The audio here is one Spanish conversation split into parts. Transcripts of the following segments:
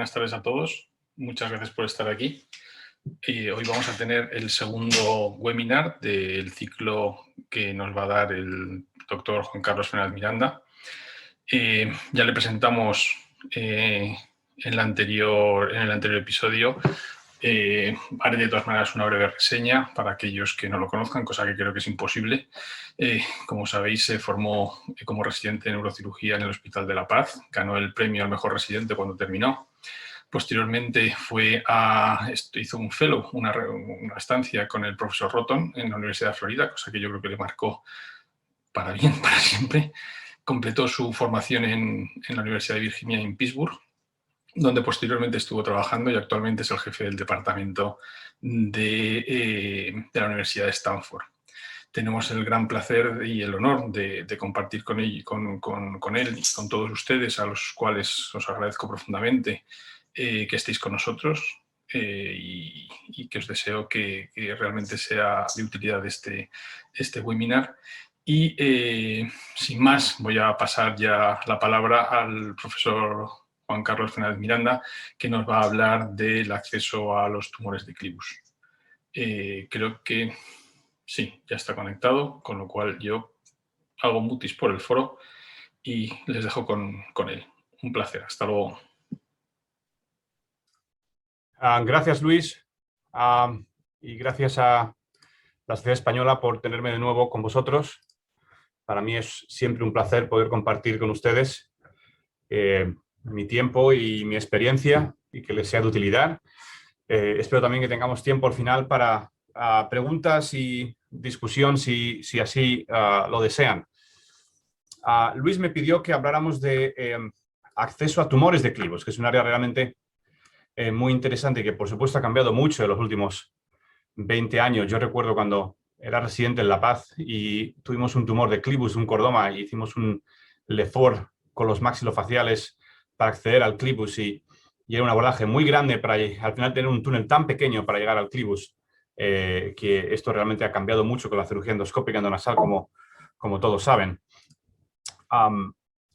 Buenas tardes a todos. Muchas gracias por estar aquí. Hoy vamos a tener el segundo webinar del ciclo que nos va a dar el doctor Juan Carlos Fernández Miranda. Ya le presentamos en el anterior episodio. Haré de todas maneras una breve reseña para aquellos que no lo conozcan, cosa que creo que es imposible. Como sabéis, se formó como residente de neurocirugía en el Hospital de la Paz, ganó el premio al mejor residente cuando terminó. Posteriormente hizo un fellow, una estancia con el profesor Roton en la Universidad de Florida, cosa que yo creo que le marcó para bien, para siempre. Completó su formación en la Universidad de Virginia en Pittsburgh, donde posteriormente estuvo trabajando y actualmente es el jefe del departamento de la Universidad de Stanford. Tenemos el gran placer y el honor de compartir con él y con todos ustedes, a los cuales os agradezco profundamente que estéis con nosotros y que os deseo que realmente sea de utilidad este webinar. Y sin más, voy a pasar ya la palabra al profesor Juan Carlos Fernández Miranda, que nos va a hablar del acceso a los tumores de clivus. Creo que sí, ya está conectado, con lo cual yo hago mutis por el foro y les dejo con él. Un placer, hasta luego. Gracias, Luis, y gracias a la Sociedad Española por tenerme de nuevo con vosotros. Para mí es siempre un placer poder compartir con ustedes mi tiempo y mi experiencia y que les sea de utilidad. Espero también que tengamos tiempo al final para preguntas y discusión si así lo desean. Luis me pidió que habláramos de acceso a tumores de clivus, que es un área realmente muy interesante y que por supuesto ha cambiado mucho en los últimos 20 años. Yo recuerdo cuando era residente en La Paz y tuvimos un tumor de clivus, un cordoma, y hicimos un LEFOR con los maxilofaciales para acceder al clivus y era un abordaje muy grande para al final tener un túnel tan pequeño para llegar al clivus, que esto realmente ha cambiado mucho con la cirugía endoscópica endonasal, como todos saben.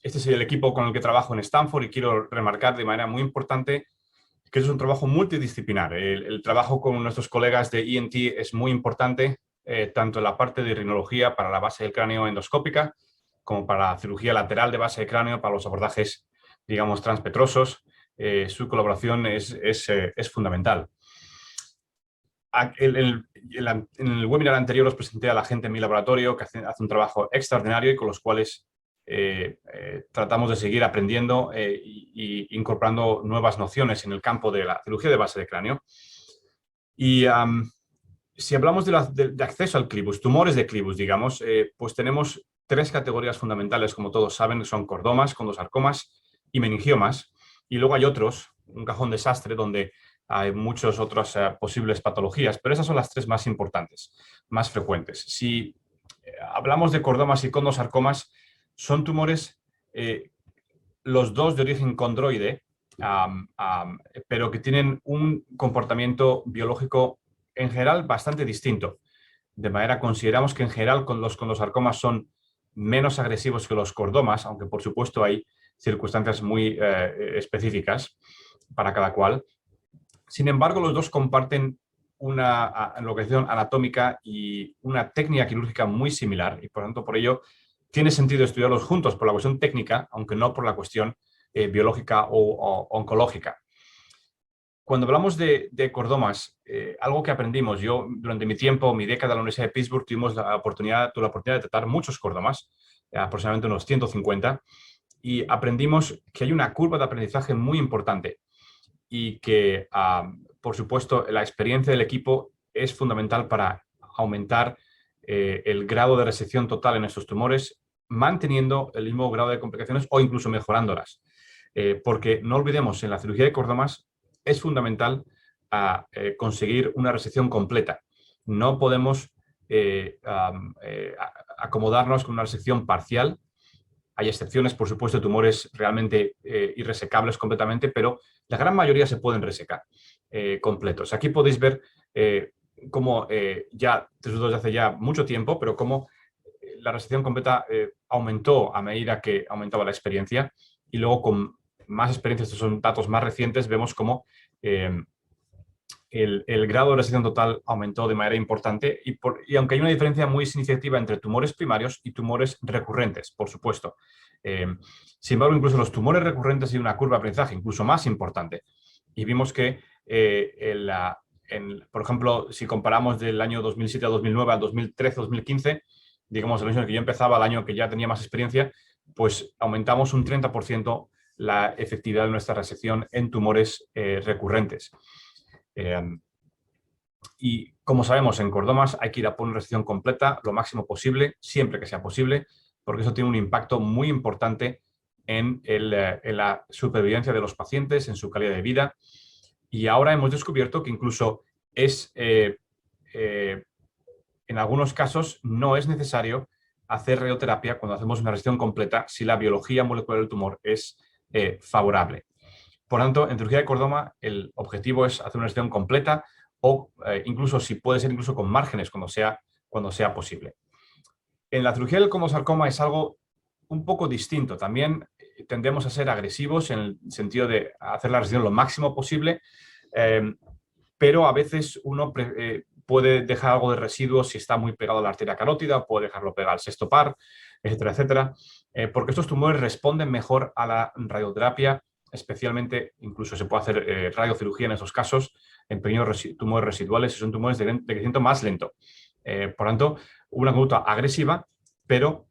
Este es el equipo con el que trabajo en Stanford y quiero remarcar de manera muy importante que es un trabajo multidisciplinar. El trabajo con nuestros colegas de ENT es muy importante, tanto en la parte de rinología para la base del cráneo endoscópica, como para la cirugía lateral de base de cráneo, para los abordajes, digamos, transpetrosos. Su colaboración es fundamental. En el webinar anterior os presenté a la gente en mi laboratorio que hace un trabajo extraordinario y con los cuales tratamos de seguir aprendiendo e incorporando nuevas nociones en el campo de la cirugía de base de cráneo. Y si hablamos de acceso al clivus, tumores de clivus, digamos, pues tenemos tres categorías fundamentales, como todos saben, que son cordomas, condosarcomas y meningiomas. Y luego hay otros, un cajón desastre, donde hay muchas otras posibles patologías, pero esas son las tres más importantes, más frecuentes. Si hablamos de cordomas y condosarcomas, son tumores, los dos de origen condroide, pero que tienen un comportamiento biológico en general bastante distinto. De manera, consideramos que en general los condosarcomas son menos agresivos que los cordomas, aunque por supuesto hay circunstancias muy específicas para cada cual. Sin embargo, los dos comparten una localización anatómica y una técnica quirúrgica muy similar y por tanto por ello tiene sentido estudiarlos juntos por la cuestión técnica, aunque no por la cuestión biológica o oncológica. Cuando hablamos de cordomas, algo que aprendimos, yo durante mi década en la Universidad de Pittsburgh tuve la oportunidad de tratar muchos cordomas, aproximadamente unos 150, y aprendimos que hay una curva de aprendizaje muy importante y que, por supuesto, la experiencia del equipo es fundamental para aumentar el grado de resección total en estos tumores, manteniendo el mismo grado de complicaciones o incluso mejorándolas. Porque no olvidemos, en la cirugía de cordomas es fundamental conseguir una resección completa. No podemos acomodarnos con una resección parcial. Hay excepciones, por supuesto, de tumores realmente irresecables completamente, pero la gran mayoría se pueden resecar completos. Aquí podéis ver cómo ya, desde hace ya mucho tiempo, pero cómo la resección completa aumentó a medida que aumentaba la experiencia y luego con más experiencias, estos son datos más recientes, vemos cómo el grado de resección total aumentó de manera importante y aunque hay una diferencia muy significativa entre tumores primarios y tumores recurrentes, por supuesto. Sin embargo, incluso los tumores recurrentes hay una curva de aprendizaje incluso más importante. Y vimos que, por ejemplo, si comparamos del año 2007 a 2009 al 2013-2015, digamos el año en el que yo empezaba, al año que ya tenía más experiencia, pues aumentamos un 30% la efectividad de nuestra resección en tumores recurrentes. Y como sabemos, en cordomas hay que ir a por una resección completa lo máximo posible, siempre que sea posible, porque eso tiene un impacto muy importante en la supervivencia de los pacientes, en su calidad de vida. Y ahora hemos descubierto que incluso en algunos casos no es necesario hacer radioterapia cuando hacemos una resección completa si la biología molecular del tumor es favorable. Por tanto, en cirugía de cordoma el objetivo es hacer una resección completa o incluso si puede ser incluso con márgenes cuando sea posible. En la cirugía del condrosarcoma es algo un poco distinto. También tendemos a ser agresivos en el sentido de hacer la resección lo máximo posible, pero a veces uno puede dejar algo de residuos si está muy pegado a la arteria carótida, puede dejarlo pegado al sexto par, etcétera, etcétera, porque estos tumores responden mejor a la radioterapia, especialmente, incluso se puede hacer radiocirugía en esos casos, en pequeños tumores residuales, y son tumores de crecimiento más lento. Por tanto, una conducta agresiva, pero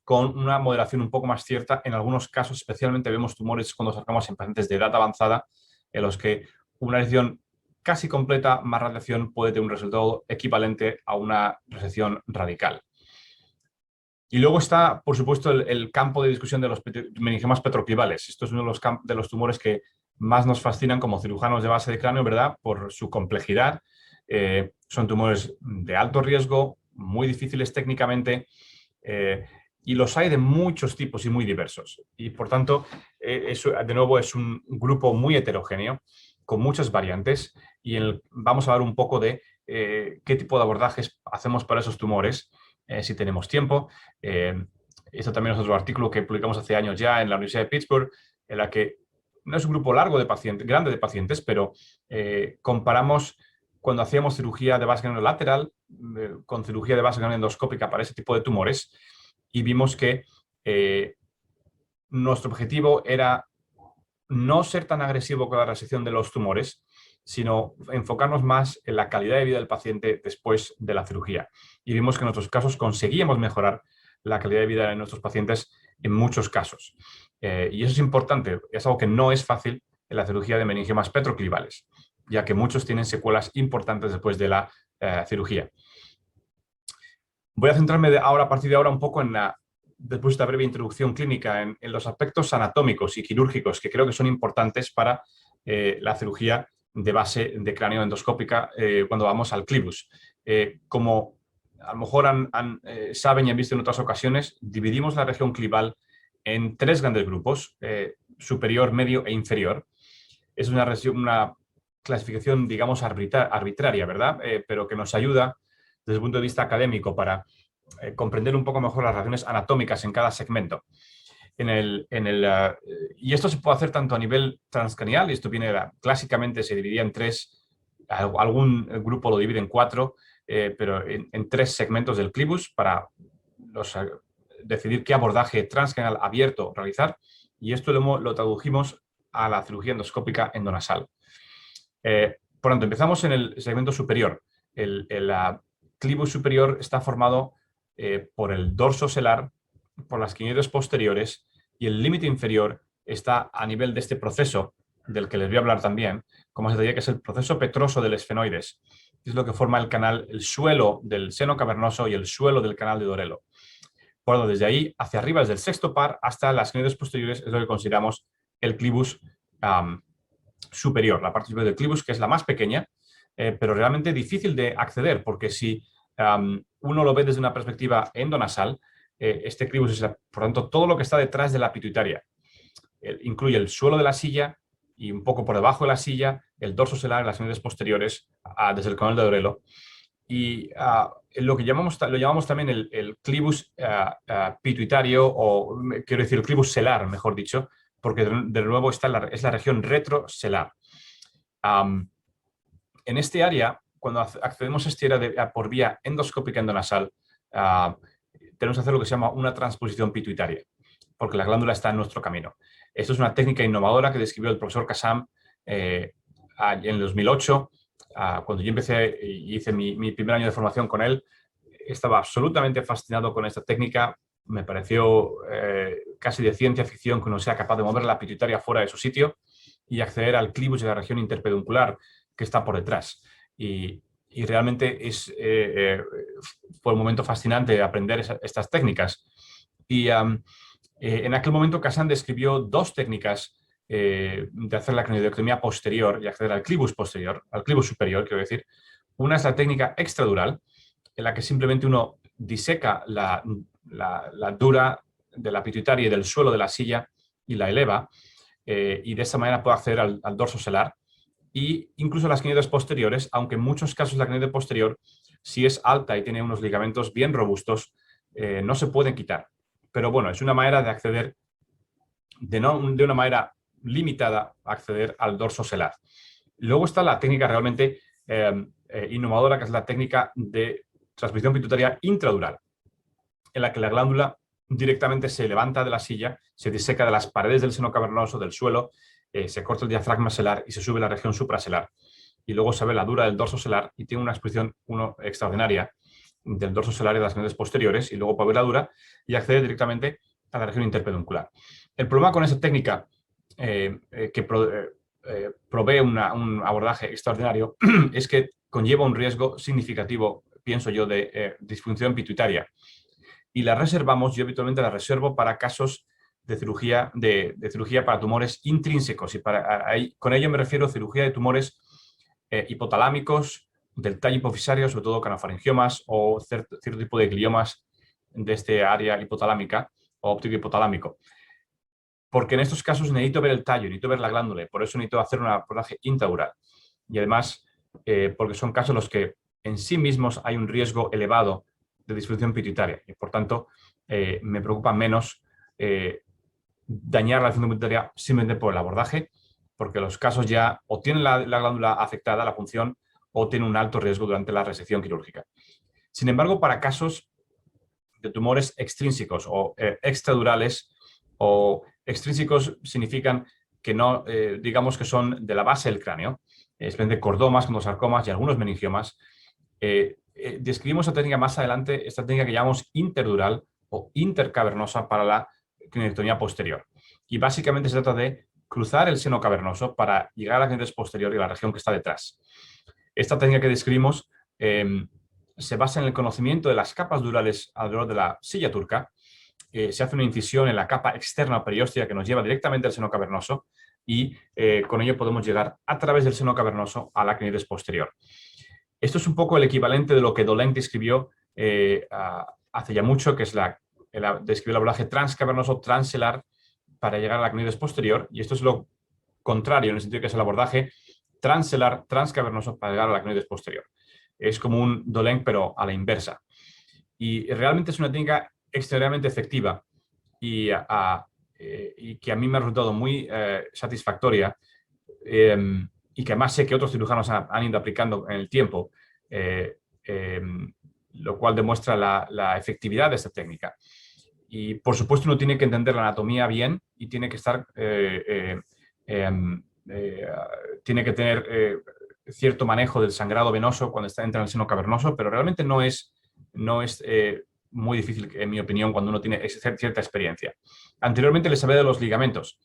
con una moderación un poco más cierta. En algunos casos, especialmente vemos tumores cuando sacamos en pacientes de edad avanzada, en los que una resección casi completa más radiación puede tener un resultado equivalente a una resección radical. Y luego está, por supuesto, el campo de discusión de los meningiomas petroclivales. Esto es uno de los tumores que más nos fascinan como cirujanos de base de cráneo, ¿verdad? Por su complejidad. Son tumores de alto riesgo, muy difíciles técnicamente, y los hay de muchos tipos y muy diversos. Y por tanto, de nuevo, es un grupo muy heterogéneo, con muchas variantes, y vamos a hablar un poco de qué tipo de abordajes hacemos para esos tumores, si tenemos tiempo. Esto también es otro artículo que publicamos hace años ya en la Universidad de Pittsburgh, en la que no es un grupo largo de pacientes, grande de pacientes, pero comparamos cuando hacíamos cirugía de base cráneo lateral con cirugía de base cráneo endoscópica para ese tipo de tumores, y vimos que nuestro objetivo era no ser tan agresivo con la resección de los tumores, sino enfocarnos más en la calidad de vida del paciente después de la cirugía. Y vimos que en nuestros casos conseguíamos mejorar la calidad de vida de nuestros pacientes en muchos casos. Y eso es importante, es algo que no es fácil en la cirugía de meningiomas petroclivales, ya que muchos tienen secuelas importantes después de la cirugía. Voy a centrarme a partir de ahora un poco después de esta breve introducción clínica, en los aspectos anatómicos y quirúrgicos que creo que son importantes para la cirugía de base de cráneo endoscópica cuando vamos al clivus. Como a lo mejor saben y han visto en otras ocasiones, dividimos la región clival en tres grandes grupos, superior, medio e inferior. Es una clasificación, digamos, arbitraria, ¿verdad? Pero que nos ayuda desde el punto de vista académico para comprender un poco mejor las relaciones anatómicas en cada segmento. Y esto se puede hacer tanto a nivel transcranial, y esto clásicamente se dividía en tres, algún grupo lo divide en cuatro, pero en tres segmentos del clivus para decidir qué abordaje transcranial abierto realizar, y esto lo tradujimos a la cirugía endoscópica endonasal. Por tanto, empezamos en el segmento superior. El clivus superior está formado por el dorso selar, por las quinoides posteriores, y el límite inferior está a nivel de este proceso del que les voy a hablar también, como se diría, que es el proceso petroso del esfenoides, que es lo que forma el canal, el suelo del seno cavernoso y el suelo del canal de Dorelo. Por lo tanto, desde ahí hacia arriba, desde el sexto par hasta las quinoides posteriores, es lo que consideramos el clivus superior, la parte superior del clivus, que es la más pequeña, pero realmente difícil de acceder, porque si uno lo ve desde una perspectiva endonasal, este clivus es, por tanto, todo lo que está detrás de la pituitaria. Incluye el suelo de la silla y un poco por debajo de la silla, el dorso selar y las quinoides posteriores desde el canal de Dorelo. Y lo llamamos también el clivus pituitario, o quiero decir el clivus selar, mejor dicho, porque de nuevo es la región retrocelar. En este área, cuando accedemos a este área por vía endoscópica endonasal, tenemos que hacer lo que se llama una transposición pituitaria, porque la glándula está en nuestro camino. Esto es una técnica innovadora que describió el profesor Kassam en el 2008. Cuando yo empecé y hice mi primer año de formación con él, estaba absolutamente fascinado con esta técnica. Me pareció casi de ciencia ficción que uno sea capaz de mover la pituitaria fuera de su sitio y acceder al clivus de la región interpeduncular que está por detrás. Y realmente fue un momento fascinante aprender estas técnicas. Y en aquel momento Kassam describió dos técnicas de hacer la craniodectomía posterior y acceder al clivus posterior, al clivus superior, quiero decir. Una es la técnica extradural, en la que simplemente uno diseca la dura de la pituitaria y del suelo de la silla y la eleva, y de esa manera puede acceder al dorso selar. Y incluso las cnidoides posteriores, aunque en muchos casos la cnidoide posterior, si es alta y tiene unos ligamentos bien robustos, no se pueden quitar. Pero bueno, es una manera de acceder, de una manera limitada, a acceder al dorso selar. Luego está la técnica realmente innovadora, que es la técnica de transposición pituitaria intradural, en la que la glándula directamente se levanta de la silla, se diseca de las paredes del seno cavernoso, del suelo, se corta el diafragma selar y se sube la región supraselar. Y luego se ve la dura del dorso selar y tiene una exposición extraordinaria del dorso selar y de las cnidoides posteriores, y luego puede ver la dura y accede directamente a la región interpeduncular. El problema con esa técnica que provee un abordaje extraordinario es que conlleva un riesgo significativo, pienso yo, de disfunción pituitaria. Y la reservamos, yo habitualmente la reservo para casos de cirugía para tumores intrínsecos. Y con ello me refiero a cirugía de tumores hipotalámicos, del tallo hipofisario, sobre todo canafariangiomas o cierto tipo de gliomas de este área hipotalámica o óptico hipotalámico. Porque en estos casos necesito ver el tallo, necesito ver la glándula, y por eso necesito hacer un abordaje intradural. Y además, porque son casos en los que en sí mismos hay un riesgo elevado de disfunción pituitaria. Y por tanto, me preocupa menos dañar la disfunción pituitaria simplemente por el abordaje, porque los casos ya o tienen la glándula afectada, la función, o tienen un alto riesgo durante la resección quirúrgica. Sin embargo, para casos de tumores extrínsecos o extradurales, o extrínsecos significan que no, digamos que son de la base del cráneo, especialmente cordomas, condosarcomas y algunos meningiomas. Describimos esta técnica más adelante, esta técnica que llamamos interdural o intercavernosa para la cranioidectomía posterior. Y básicamente se trata de cruzar el seno cavernoso para llegar a la cranioides posterior y a la región que está detrás. Esta técnica que describimos se basa en el conocimiento de las capas durales alrededor de la silla turca. Se hace una incisión en la capa externa perióstea que nos lleva directamente al seno cavernoso, y con ello podemos llegar a través del seno cavernoso a la cranioides posterior. Esto es un poco el equivalente de lo que Doleng describió hace ya mucho, que es describió el abordaje transcavernoso transelar para llegar a la cranioides posterior, y esto es lo contrario, en el sentido que es el abordaje transelar transcavernoso para llegar a la cranioides posterior. Es como un Doleng, pero a la inversa. Y realmente es una técnica extremadamente efectiva y que a mí me ha resultado muy satisfactoria, y que además sé que otros cirujanos han ido aplicando en el tiempo, lo cual demuestra la efectividad de esta técnica. Y por supuesto uno tiene que entender la anatomía bien y tiene que estar tiene que tener cierto manejo del sangrado venoso cuando entra en el seno cavernoso, pero realmente no es muy difícil, en mi opinión, cuando uno tiene cierta experiencia. Anteriormente les hablé de los ligamentos,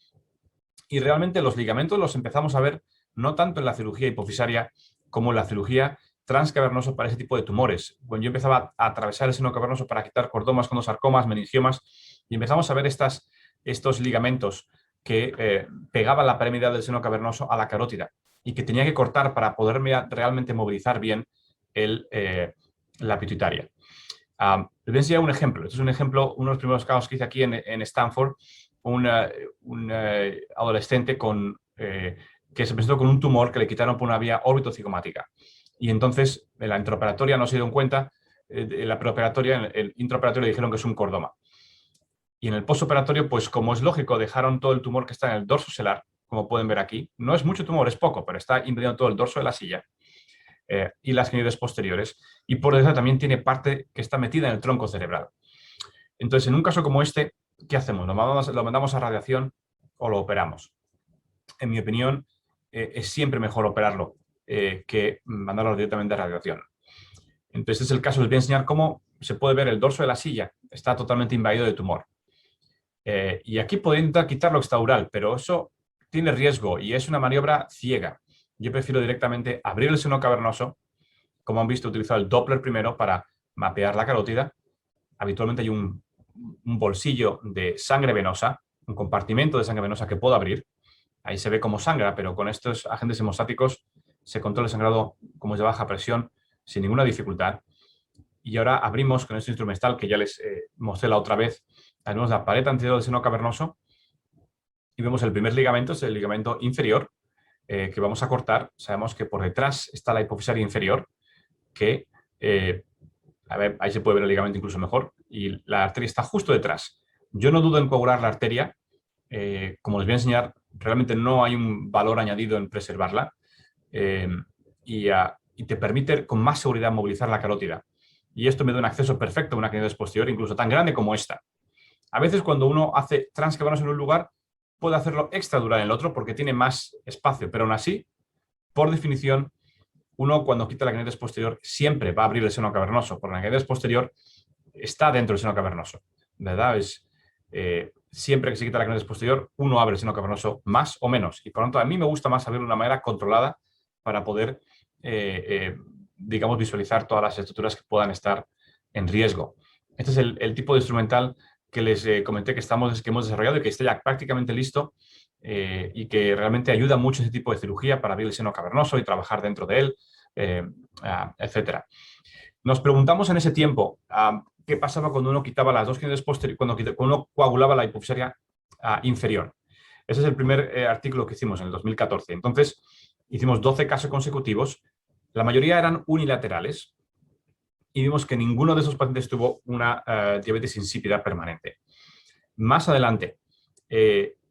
y realmente los ligamentos los empezamos a ver no tanto en la cirugía hipofisaria como en la cirugía transcavernosa para ese tipo de tumores. Cuando yo empezaba a atravesar el seno cavernoso para quitar cordomas, condosarcomas, meningiomas, y empezamos a ver estos ligamentos que pegaban la permeabilidad del seno cavernoso a la carótida y que tenía que cortar para poderme realmente movilizar bien la pituitaria. Les voy a enseñar un ejemplo. Este es un ejemplo, uno de los primeros casos que hice aquí en Stanford, un adolescente que se presentó con un tumor que le quitaron por una vía órbitocigomática. Y entonces en la intraoperatoria no se dieron cuenta, en la preoperatoria, en el intraoperatorio le dijeron que es un cordoma. Y en el postoperatorio, pues como es lógico, dejaron todo el tumor que está en el dorso selar, como pueden ver aquí. No es mucho tumor, es poco, pero está invadiendo todo el dorso de la silla y las clínicas posteriores. Y por detrás también tiene parte que está metida en el tronco cerebral. Entonces, en un caso como este, ¿qué hacemos? ¿Lo mandamos a radiación o lo operamos? En mi opinión, es siempre mejor operarlo que mandarlo directamente a radiación. Entonces, este es el caso. Les voy a enseñar cómo se puede ver el dorso de la silla. Está totalmente invadido de tumor. Y aquí puedo intentar quitar lo extraural, pero eso tiene riesgo y es una maniobra ciega. Yo prefiero directamente abrir el seno cavernoso. Como han visto, he utilizado el Doppler primero para mapear la carótida. Habitualmente hay un bolsillo de sangre venosa, un compartimento de sangre venosa que puedo abrir. Ahí se ve cómo sangra, pero con estos agentes hemostáticos se controla el sangrado como es de baja presión sin ninguna dificultad. Y ahora abrimos con este instrumental que ya les mostré la otra vez. Abrimos la pared anterior del seno cavernoso y vemos el primer ligamento, es el ligamento inferior que vamos a cortar. Sabemos que por detrás está la hipofisaria inferior, que a ver, ahí se puede ver el ligamento incluso mejor, y la arteria está justo detrás. Yo no dudo en coagular la arteria. Como les voy a enseñar, realmente no hay un valor añadido en preservarla y te permite con más seguridad movilizar la carótida. Y esto me da un acceso perfecto a una clínica posterior, incluso tan grande como esta. A veces cuando uno hace transcavernoso en un lugar, puede hacerlo extradural en el otro porque tiene más espacio, pero aún así, por definición, uno cuando quita la clínica posterior siempre va a abrir el seno cavernoso, porque la clínica posterior está dentro del seno cavernoso, ¿verdad? Siempre que se quita la clínica posterior, uno abre el seno cavernoso más o menos. Y por lo tanto, a mí me gusta más abrirlo de una manera controlada para poder, digamos, visualizar todas las estructuras que puedan estar en riesgo. Este es el tipo de instrumental que les comenté que hemos desarrollado y que está ya prácticamente listo y que realmente ayuda mucho en este tipo de cirugía para abrir el seno cavernoso y trabajar dentro de él, etc. Nos preguntamos en ese tiempo qué pasaba cuando uno quitaba las dos clínicas posteriores, cuando uno coagulaba la hipofisaria inferior. Ese es el primer artículo que hicimos en el 2014. Entonces, hicimos 12 casos consecutivos. La mayoría eran unilaterales y vimos que ninguno de esos pacientes tuvo una diabetes insípida permanente. Más adelante,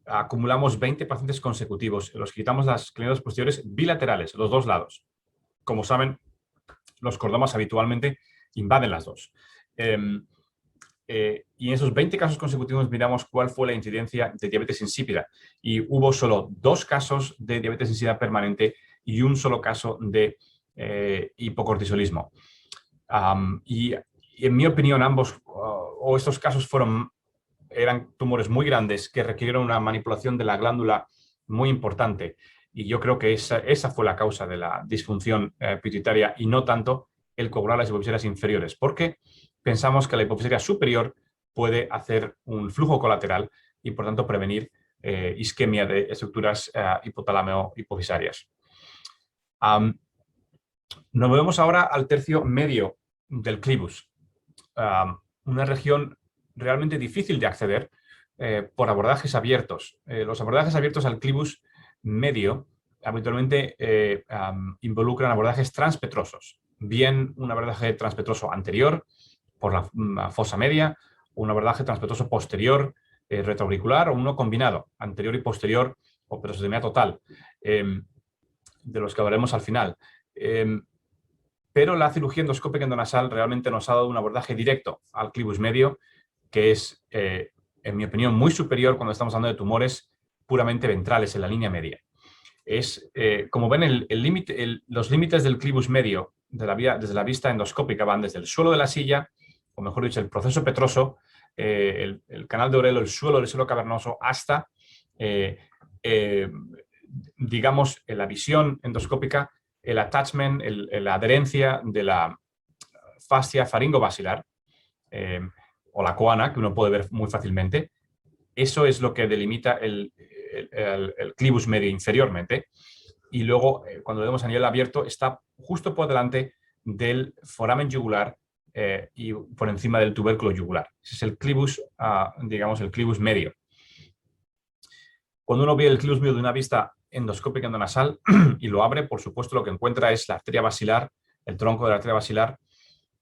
acumulamos 20 pacientes consecutivos en los que quitamos las clínicas posteriores bilaterales, los dos lados. Como saben, los cordomas habitualmente invaden las dos. Y en esos 20 casos consecutivos miramos cuál fue la incidencia de diabetes insípida. Y hubo solo 2 casos de diabetes insípida permanente y un solo caso de hipocortisolismo. Y en mi opinión, ambos o estos casos eran tumores muy grandes que requirieron una manipulación de la glándula muy importante. Y yo creo que esa fue la causa de la disfunción pituitaria y no tanto el coagular las hipofisarias inferiores, porque pensamos que la hipofisaria superior puede hacer un flujo colateral y, por tanto, prevenir isquemia de estructuras hipotálamo-hipofisarias. Nos movemos ahora al tercio medio del clivus, una región realmente difícil de acceder por abordajes abiertos. Los abordajes abiertos al clivus medio habitualmente involucran abordajes transpetrosos, bien un abordaje transpetroso anterior por la fosa media, un abordaje transpetroso posterior retroauricular o uno combinado, anterior y posterior o petrostomía total, de los que hablaremos al final. Pero la cirugía endoscópica endonasal realmente nos ha dado un abordaje directo al clivus medio, que es, en mi opinión, muy superior cuando estamos hablando de tumores puramente ventrales en la línea media. Como ven, los límites del clivus medio desde la vista endoscópica van desde el suelo de la silla, o mejor dicho, el proceso petroso, el canal de Orello, el suelo cavernoso, hasta, digamos, en la visión endoscópica, el attachment, la adherencia de la fascia faringo-basilar o la coana, que uno puede ver muy fácilmente. Eso es lo que delimita el clivus medio inferiormente. Y luego, cuando lo vemos a nivel abierto, está justo por delante del foramen yugular y por encima del tubérculo yugular. Ese es el clivus, digamos, el clivus medio. Cuando uno ve el clivus medio de una vista endoscópica endonasal y lo abre, por supuesto, lo que encuentra es la arteria basilar, el tronco de la arteria basilar.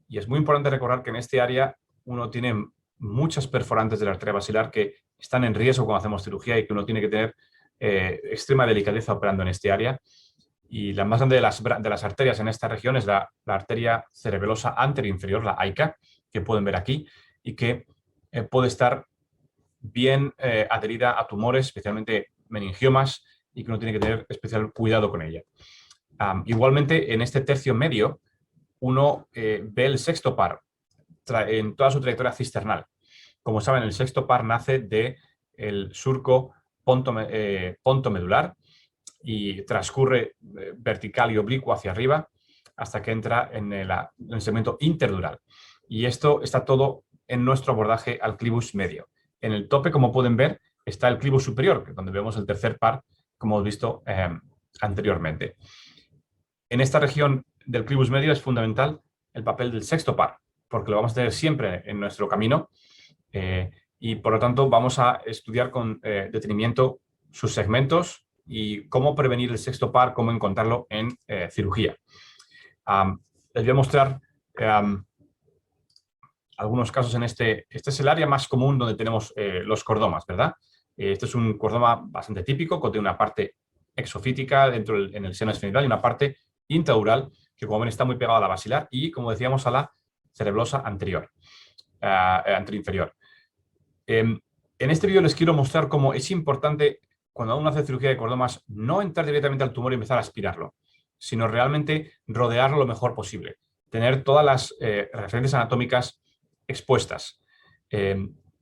Y es muy importante recordar que en este área uno tiene muchas perforantes de la arteria basilar que están en riesgo cuando hacemos cirugía y que uno tiene que tener extrema delicadeza operando en este área. Y la más grande de las arterias en esta región es la arteria cerebelosa anteroinferior, la AICA, que pueden ver aquí, y que puede estar bien adherida a tumores, especialmente meningiomas, y que uno tiene que tener especial cuidado con ella. Igualmente, en este tercio medio, uno ve el sexto par en toda su trayectoria cisternal. Como saben, el sexto par nace del surco pontomedular y transcurre vertical y oblicuo hacia arriba hasta que entra en el segmento interdural. Y esto está todo en nuestro abordaje al clivus medio. En el tope, como pueden ver, está el clivus superior, que es donde vemos el tercer par, como hemos visto anteriormente. En esta región del clivus medio es fundamental el papel del sexto par, porque lo vamos a tener siempre en nuestro camino y, por lo tanto, vamos a estudiar con detenimiento sus segmentos y cómo prevenir el sexto par, cómo encontrarlo en cirugía. Les voy a mostrar algunos casos en este. Este es el área más común donde tenemos los cordomas, ¿verdad? Este es un cordoma bastante típico, contiene una parte exofítica en el seno esfenoidal y una parte intradural, que como ven está muy pegada a la basilar y, como decíamos, a la cerebrosa anteroinferior. En este vídeo les quiero mostrar cómo es importante, cuando uno hace cirugía de cordomas, no entrar directamente al tumor y empezar a aspirarlo, sino realmente rodearlo lo mejor posible. Tener todas las referencias anatómicas expuestas.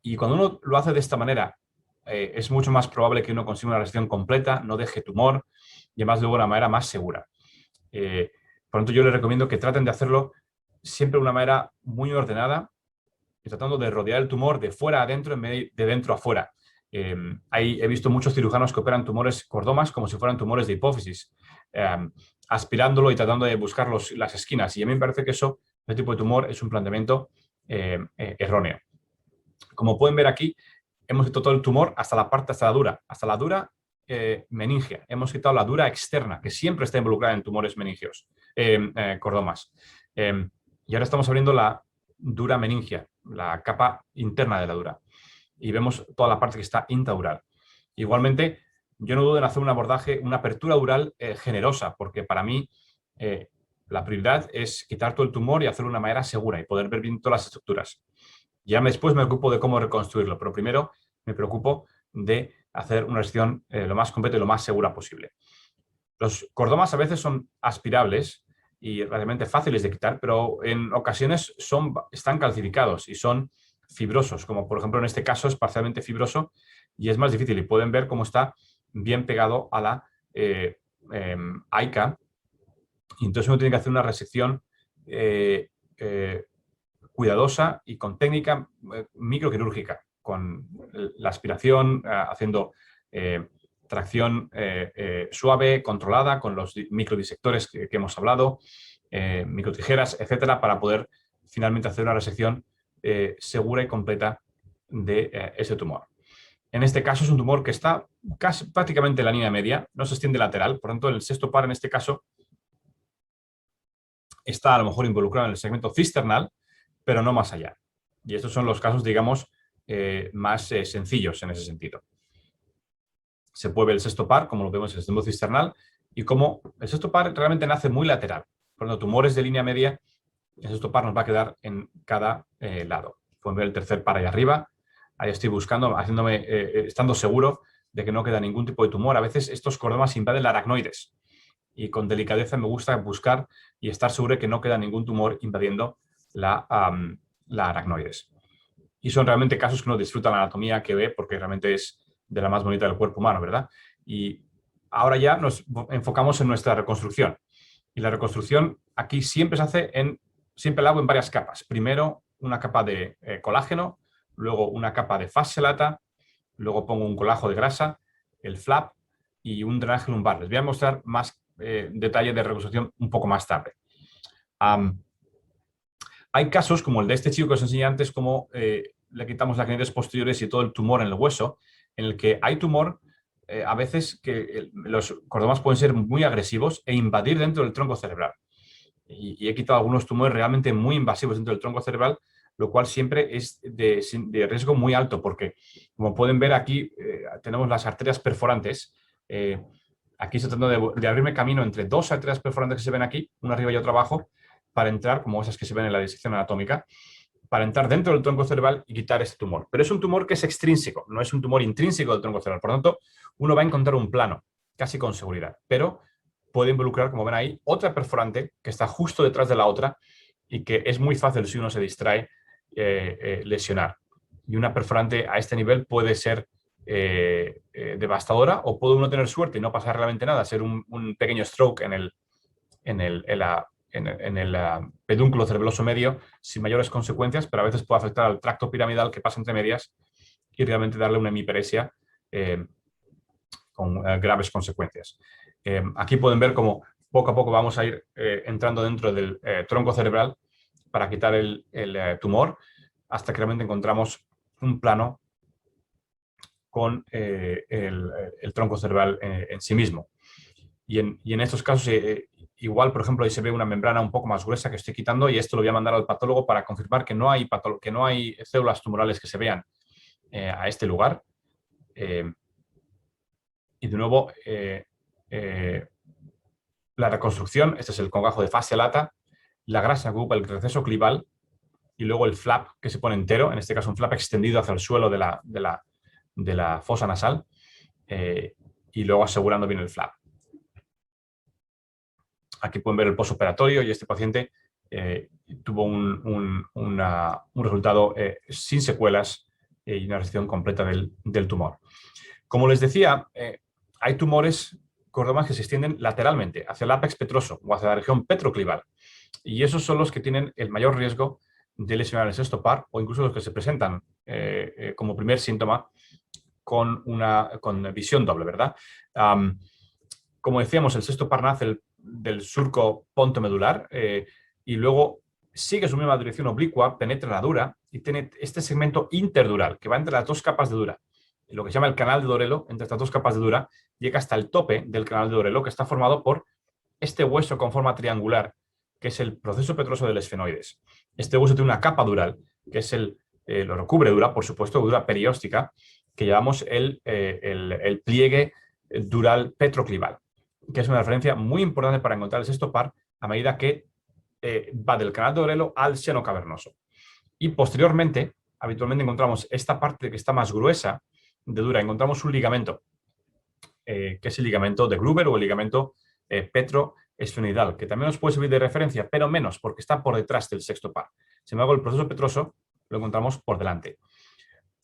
Y cuando uno lo hace de esta manera, es mucho más probable que uno consiga una resección completa, no deje tumor y además luego de una manera más segura. Por lo tanto, yo les recomiendo que traten de hacerlo siempre de una manera muy ordenada y tratando de rodear el tumor de fuera a adentro en vez de dentro a fuera. He visto muchos cirujanos que operan tumores cordomas como si fueran tumores de hipófisis, aspirándolo y tratando de buscar las esquinas. Y a mí me parece que ese tipo de tumor es un planteamiento erróneo. Como pueden ver aquí, hemos quitado todo el tumor hasta la dura meningia. Hemos quitado la dura externa, que siempre está involucrada en tumores meningios, cordomas. Y ahora estamos abriendo la dura meningia, la capa interna de la dura. Y vemos toda la parte que está intradural. Igualmente, yo no dudo en hacer un abordaje, una apertura dural generosa, porque para mí la prioridad es quitar todo el tumor y hacerlo de una manera segura y poder ver bien todas las estructuras. Ya después me ocupo de cómo reconstruirlo, pero primero me preocupo de hacer una resección lo más completa y lo más segura posible. Los cordomas a veces son aspirables y realmente fáciles de quitar, pero en ocasiones están calcificados y son fibrosos, como por ejemplo en este caso es parcialmente fibroso y es más difícil. Y pueden ver cómo está bien pegado a la AICA. Y entonces uno tiene que hacer una resección cuidadosa y con técnica microquirúrgica, con la aspiración, haciendo tracción suave, controlada, con los microdisectores que hemos hablado, microtijeras, etcétera, para poder finalmente hacer una resección segura y completa de ese tumor. En este caso es un tumor que está prácticamente en la línea media, no se extiende lateral, por lo tanto el sexto par en este caso está a lo mejor involucrado en el segmento cisternal, pero no más allá. Y estos son los casos, digamos, más sencillos en ese sentido. Se puede ver el sexto par, como lo vemos en el segmento cisternal, y como el sexto par realmente nace muy lateral. Por lo tanto, tumores de línea media, el sexto par nos va a quedar en cada lado. Pueden ver el tercer par ahí arriba. Ahí estoy buscando, estando seguro de que no queda ningún tipo de tumor. A veces estos cordomas invaden la aracnoides y con delicadeza me gusta buscar y estar seguro de que no queda ningún tumor invadiendo la aracnoides. Y son realmente casos que uno disfruta la anatomía que ve porque realmente es de la más bonita del cuerpo humano, ¿verdad? Y ahora ya nos enfocamos en nuestra reconstrucción. Y la reconstrucción aquí siempre se hace siempre la hago en varias capas. Primero una capa de colágeno, luego una capa de fasciolata, luego pongo un colágeno de grasa, el flap y un drenaje lumbar. Les voy a mostrar más detalle de reconstrucción un poco más tarde. Hay casos como el de este chico que os enseñé antes, como le quitamos las crinitis posteriores y todo el tumor en el hueso, en el que hay tumor, a veces que los cordomas pueden ser muy agresivos e invadir dentro del tronco cerebral. Y he quitado algunos tumores realmente muy invasivos dentro del tronco cerebral, lo cual siempre es de riesgo muy alto, porque como pueden ver aquí, tenemos las arterias perforantes. Aquí estoy tratando de abrirme camino entre dos arterias perforantes que se ven aquí, una arriba y otra abajo, para entrar, como esas que se ven en la disección anatómica, para entrar dentro del tronco cerebral y quitar este tumor. Pero es un tumor que es extrínseco, no es un tumor intrínseco del tronco cerebral. Por lo tanto, uno va a encontrar un plano, casi con seguridad. Pero puede involucrar, como ven ahí, otra perforante que está justo detrás de la otra y que es muy fácil, si uno se distrae, lesionar. Y una perforante a este nivel puede ser devastadora, o puede uno tener suerte y no pasar realmente nada, ser un pequeño stroke en el pedúnculo cerebeloso medio sin mayores consecuencias, pero a veces puede afectar al tracto piramidal que pasa entre medias y realmente darle una hemiparesia con graves consecuencias. Aquí pueden ver cómo poco a poco vamos a ir entrando dentro del tronco cerebral para quitar el tumor, hasta que realmente encontramos un plano con el tronco cerebral en sí mismo. Y en estos casos, igual, por ejemplo, ahí se ve una membrana un poco más gruesa que estoy quitando, y esto lo voy a mandar al patólogo para confirmar que no hay células tumorales que se vean a este lugar. Y de nuevo, la reconstrucción, este es el congajo de fascia lata, la grasa que ocupa el receso clival, y luego el flap que se pone entero, en este caso un flap extendido hacia el suelo de la fosa nasal, y luego asegurando bien el flap. Aquí pueden ver el postoperatorio, y este paciente tuvo un resultado sin secuelas y una resección completa del tumor. Como les decía, hay tumores cordomas que se extienden lateralmente hacia el ápex petroso o hacia la región petroclival, y esos son los que tienen el mayor riesgo de lesionar el sexto par, o incluso los que se presentan como primer síntoma con visión doble, ¿verdad? Como decíamos, el sexto par nace del surco pontomedular y luego sigue su misma dirección oblicua, penetra la dura y tiene este segmento interdural que va entre las dos capas de dura. Lo que se llama el canal de Dorelo, entre estas dos capas de dura, llega hasta el tope del canal de Dorelo, que está formado por este hueso con forma triangular, que es el proceso petroso del esfenoides. Este hueso tiene una capa dural, que es lo recubre dura, por supuesto, dura perióstica, que llamamos el pliegue dural petroclival, que es una referencia muy importante para encontrar el sexto par a medida que va del canal de Dorelo al seno cavernoso. Y posteriormente, habitualmente encontramos esta parte que está más gruesa de dura, encontramos un ligamento, que es el ligamento de Gruber o el ligamento petroesfenoidal, que también nos puede servir de referencia, pero menos, porque está por detrás del sexto par. Sin embargo, el proceso petroso lo encontramos por delante.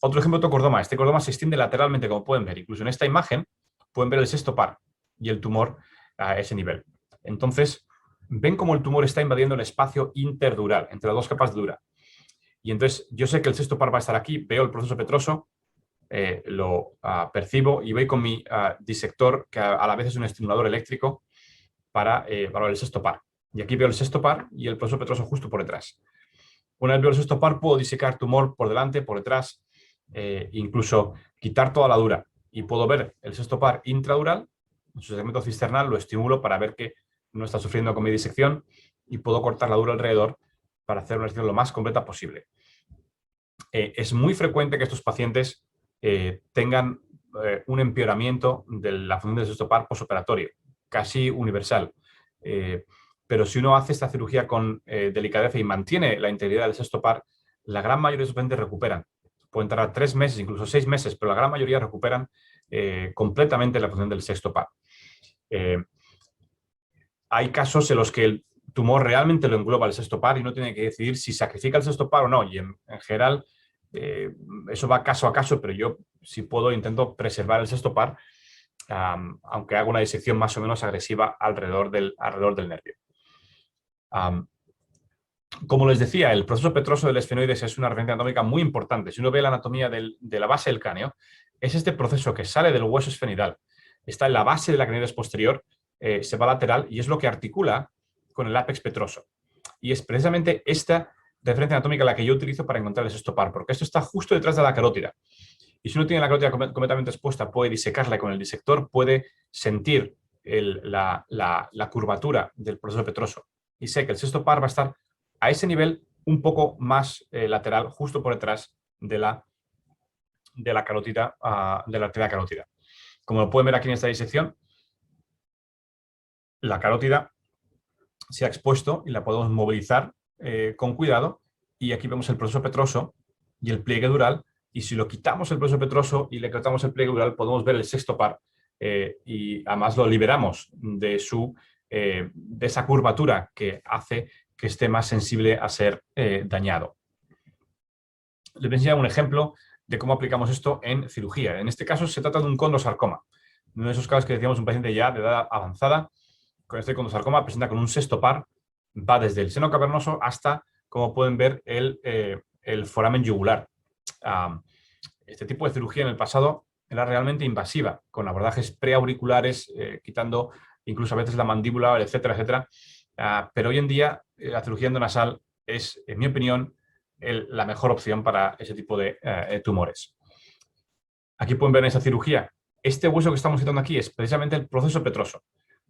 Otro ejemplo, otro cordoma. Este cordoma se extiende lateralmente, como pueden ver. Incluso en esta imagen pueden ver el sexto par y el tumor a ese nivel. Entonces, ven cómo el tumor está invadiendo el espacio interdural, entre las dos capas de dura. Y entonces, yo sé que el sexto par va a estar aquí, veo el proceso petroso, lo percibo y voy con mi disector, que a la vez es un estimulador eléctrico, para valorar el sexto par. Y aquí veo el sexto par y el proceso petroso justo por detrás. Una vez veo el sexto par, puedo disecar tumor por delante, por detrás, incluso quitar toda la dura. Y puedo ver el sexto par intradural, en su segmento cisternal, lo estimulo para ver que no está sufriendo con mi disección, y puedo cortar la dura alrededor para hacer una resección lo más completa posible. Es muy frecuente que estos pacientes tengan un empeoramiento de la función del sexto par postoperatorio, casi universal. Pero si uno hace esta cirugía con delicadeza y mantiene la integridad del sexto par, la gran mayoría de estos pacientes recuperan. Pueden tardar 3 meses, incluso 6 meses, pero la gran mayoría recuperan completamente la función del sexto par. Hay casos en los que el tumor realmente lo engloba el sexto par y no tiene que decidir si sacrifica el sexto par o no. Y en general, eso va caso a caso, pero yo, si puedo, intento preservar el sexto par, aunque haga una disección más o menos agresiva alrededor del nervio. Como les decía, el proceso petroso del esfenoides es una referencia anatómica muy importante. Si uno ve la anatomía de la base del cráneo, es este proceso que sale del hueso esfenoidal, está en la base de la craneoides posterior, se va lateral y es lo que articula con el ápex petroso. Y es precisamente esta referencia anatómica la que yo utilizo para encontrar el sexto par, porque esto está justo detrás de la carótida. Y si uno tiene la carótida completamente expuesta, puede disecarla y con el disector puede sentir la curvatura del proceso petroso. Y sé que el sexto par va a estar a ese nivel un poco más lateral, justo por detrás de la carótida, de la arteria carótida. Como lo pueden ver aquí en esta disección, la carótida se ha expuesto y la podemos movilizar con cuidado, y aquí vemos el proceso petroso y el pliegue dural, y si lo quitamos el proceso petroso y le quitamos el pliegue dural, podemos ver el sexto par, y además lo liberamos de esa curvatura que hace que esté más sensible a ser dañado. Les voy a enseñar un ejemplo de cómo aplicamos esto en cirugía. En este caso se trata de un condrosarcoma. Uno de esos casos que decíamos, un paciente ya de edad avanzada, con este condrosarcoma presenta con un sexto par, va desde el seno cavernoso hasta, como pueden ver, el foramen yugular. Este tipo de cirugía en el pasado era realmente invasiva, con abordajes preauriculares, quitando incluso a veces la mandíbula, etcétera, etcétera. Pero hoy en día la cirugía endonasal es, en mi opinión, la mejor opción para ese tipo de tumores. Aquí pueden ver en esa cirugía, este hueso que estamos citando aquí es precisamente el proceso petroso.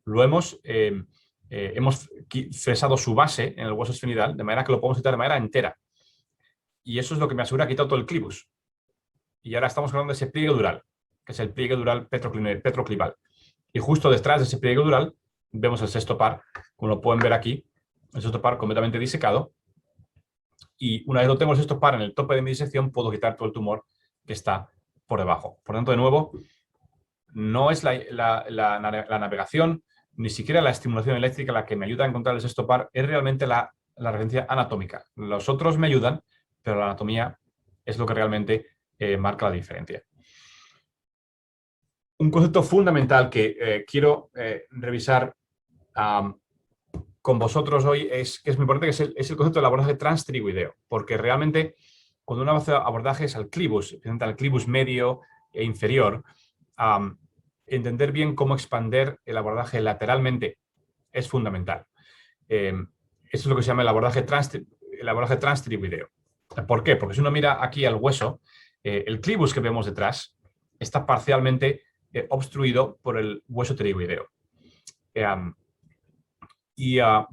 Lo hemos fresado su base en el hueso esfenoidal, de manera que lo podemos quitar de manera entera. Y eso es lo que me asegura quitar todo el clivus. Y ahora estamos hablando de ese pliegue dural, que es el pliegue dural petroclival. Y justo detrás de ese pliegue dural vemos el sexto par, como lo pueden ver aquí, el sexto par completamente disecado. Y una vez lo tengo el sexto par en el tope de mi disección, puedo quitar todo el tumor que está por debajo. Por tanto, de nuevo, no es la navegación, ni siquiera la estimulación eléctrica la que me ayuda a encontrar el sexto par, es realmente la referencia anatómica. Los otros me ayudan, pero la anatomía es lo que realmente marca la diferencia. Un concepto fundamental que quiero revisar con vosotros hoy que es muy importante, que es el concepto del abordaje transpterigoideo, porque realmente cuando uno hace abordajes al clivus, al clivus medio e inferior, entender bien cómo expander el abordaje lateralmente es fundamental. Eso es lo que se llama el abordaje transpterigoideo. ¿Por qué? Porque si uno mira aquí al hueso, el clivus que vemos detrás está parcialmente obstruido por el hueso pterigoideo.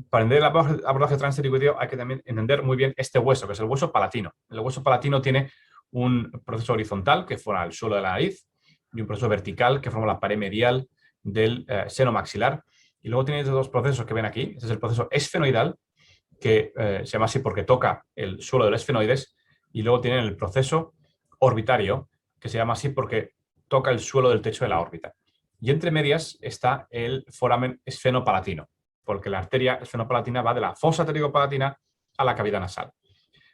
Para entender el abordaje transpterigoideo hay que también entender muy bien este hueso, que es el hueso palatino. El hueso palatino tiene un proceso horizontal que forma el suelo de la nariz y un proceso vertical que forma la pared medial del seno maxilar. Y luego tiene estos dos procesos que ven aquí. Este es el proceso esfenoidal, que se llama así porque toca el suelo del esfenoides, y luego tienen el proceso orbitario, que se llama así porque toca el suelo del techo de la órbita. Y entre medias está el foramen esfenopalatino, porque la arteria esfenopalatina va de la fosa pterigopalatina a la cavidad nasal.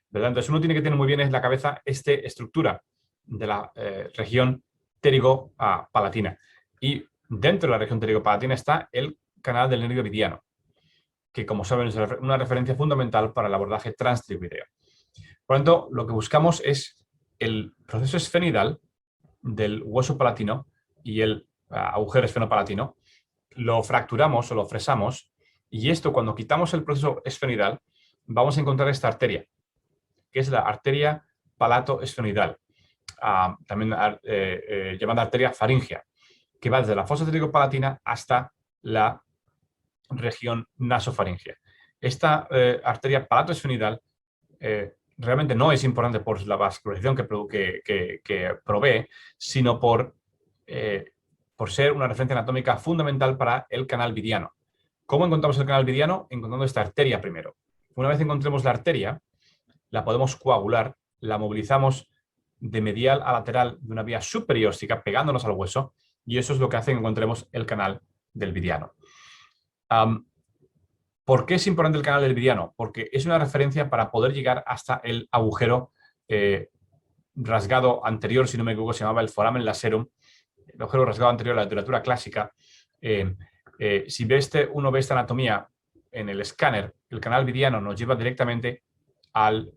¿Verdad? Entonces uno tiene que tener muy bien en la cabeza esta estructura de la región pterigopalatina. Y dentro de la región pterigopalatina está el canal del nervio vidiano, que, como saben, es una referencia fundamental para el abordaje transpterigoideo. Por lo tanto, lo que buscamos es el proceso esfenoidal del hueso palatino y el agujero esfenopalatino. Lo fracturamos o lo fresamos, y esto, cuando quitamos el proceso esfenoidal, vamos a encontrar esta arteria, que es la arteria palato-esfenoidal, también llamada arteria faríngea, que va desde la fosa pterigopalatina hasta la región nasofaringea. Esta arteria palato-esfenoidal realmente no es importante por la vascularización que provee, sino por ser una referencia anatómica fundamental para el canal vidiano. ¿Cómo encontramos el canal vidiano? Encontrando esta arteria primero. Una vez encontremos la arteria, la podemos coagular, la movilizamos de medial a lateral de una vía superióstica, pegándonos al hueso, y eso es lo que hace que encontremos el canal del vidiano. ¿Por qué es importante el canal del vidiano? Porque es una referencia para poder llegar hasta el agujero rasgado anterior, si no me equivoco, se llamaba el foramen lacerum, el agujero rasgado anterior a la literatura clásica. Si uno ve esta anatomía en el escáner, el canal vidiano nos lleva directamente al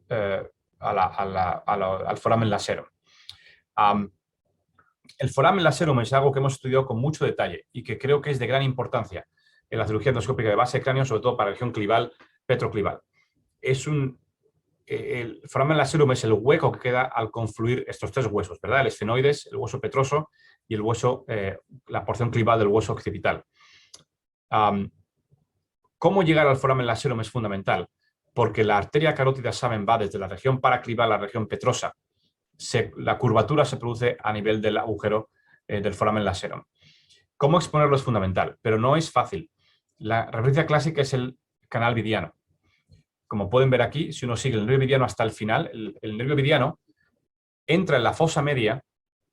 foramen lacerum. El foramen lacerum es algo que hemos estudiado con mucho detalle y que creo que es de gran importancia en la cirugía endoscópica de base de cráneo, sobre todo para la región clival, petroclival. El foramen lacerum es el hueco que queda al confluir estos tres huesos, ¿verdad? El esfenoides, el hueso petroso y el hueso, la porción clival del hueso occipital. ¿Cómo llegar al foramen lacerum es fundamental? porque la arteria carótida, saben, va desde la región paraclival a la región petrosa. La curvatura se produce a nivel del agujero del foramen laserum. Cómo exponerlo es fundamental, pero no es fácil. La referencia clásica es el canal vidiano. Como pueden ver aquí, si uno sigue el nervio vidiano hasta el final, el nervio vidiano entra en la fosa media,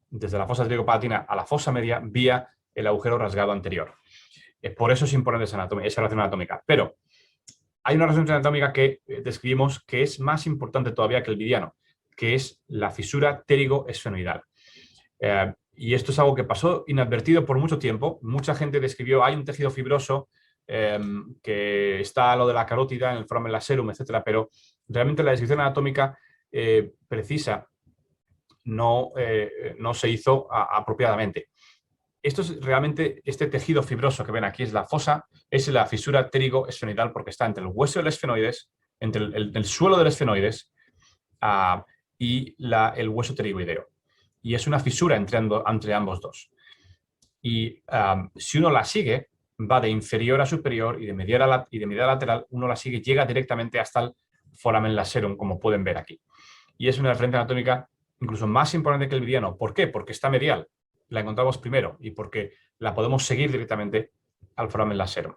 desde la fosa palatina a la fosa media, vía el agujero rasgado anterior. Por eso es importante esa relación anatómica. Pero hay una relación anatómica que describimos que es más importante todavía que el vidiano, que es la fisura pterigo-esfenoidal. Y esto es algo que pasó inadvertido por mucho tiempo. Mucha gente describió, hay un tejido fibroso que está a lo de la carótida, en el foramen laserum, etcétera, pero realmente la descripción anatómica precisa no se hizo apropiadamente. Esto es realmente, este tejido fibroso que ven aquí es la fisura pterigo-esfenoidal, porque está entre el hueso del esfenoides, entre el suelo del esfenoides y el hueso pterigoideo. Y es una fisura entre ambos dos. Y si uno la sigue, va de inferior a superior y de medial a lateral, uno la sigue, llega directamente hasta el foramen laserum, como pueden ver aquí. Y es una referencia anatómica incluso más importante que el vidiano. ¿Por qué? Porque está medial, la encontramos primero, y porque la podemos seguir directamente al foramen laserum.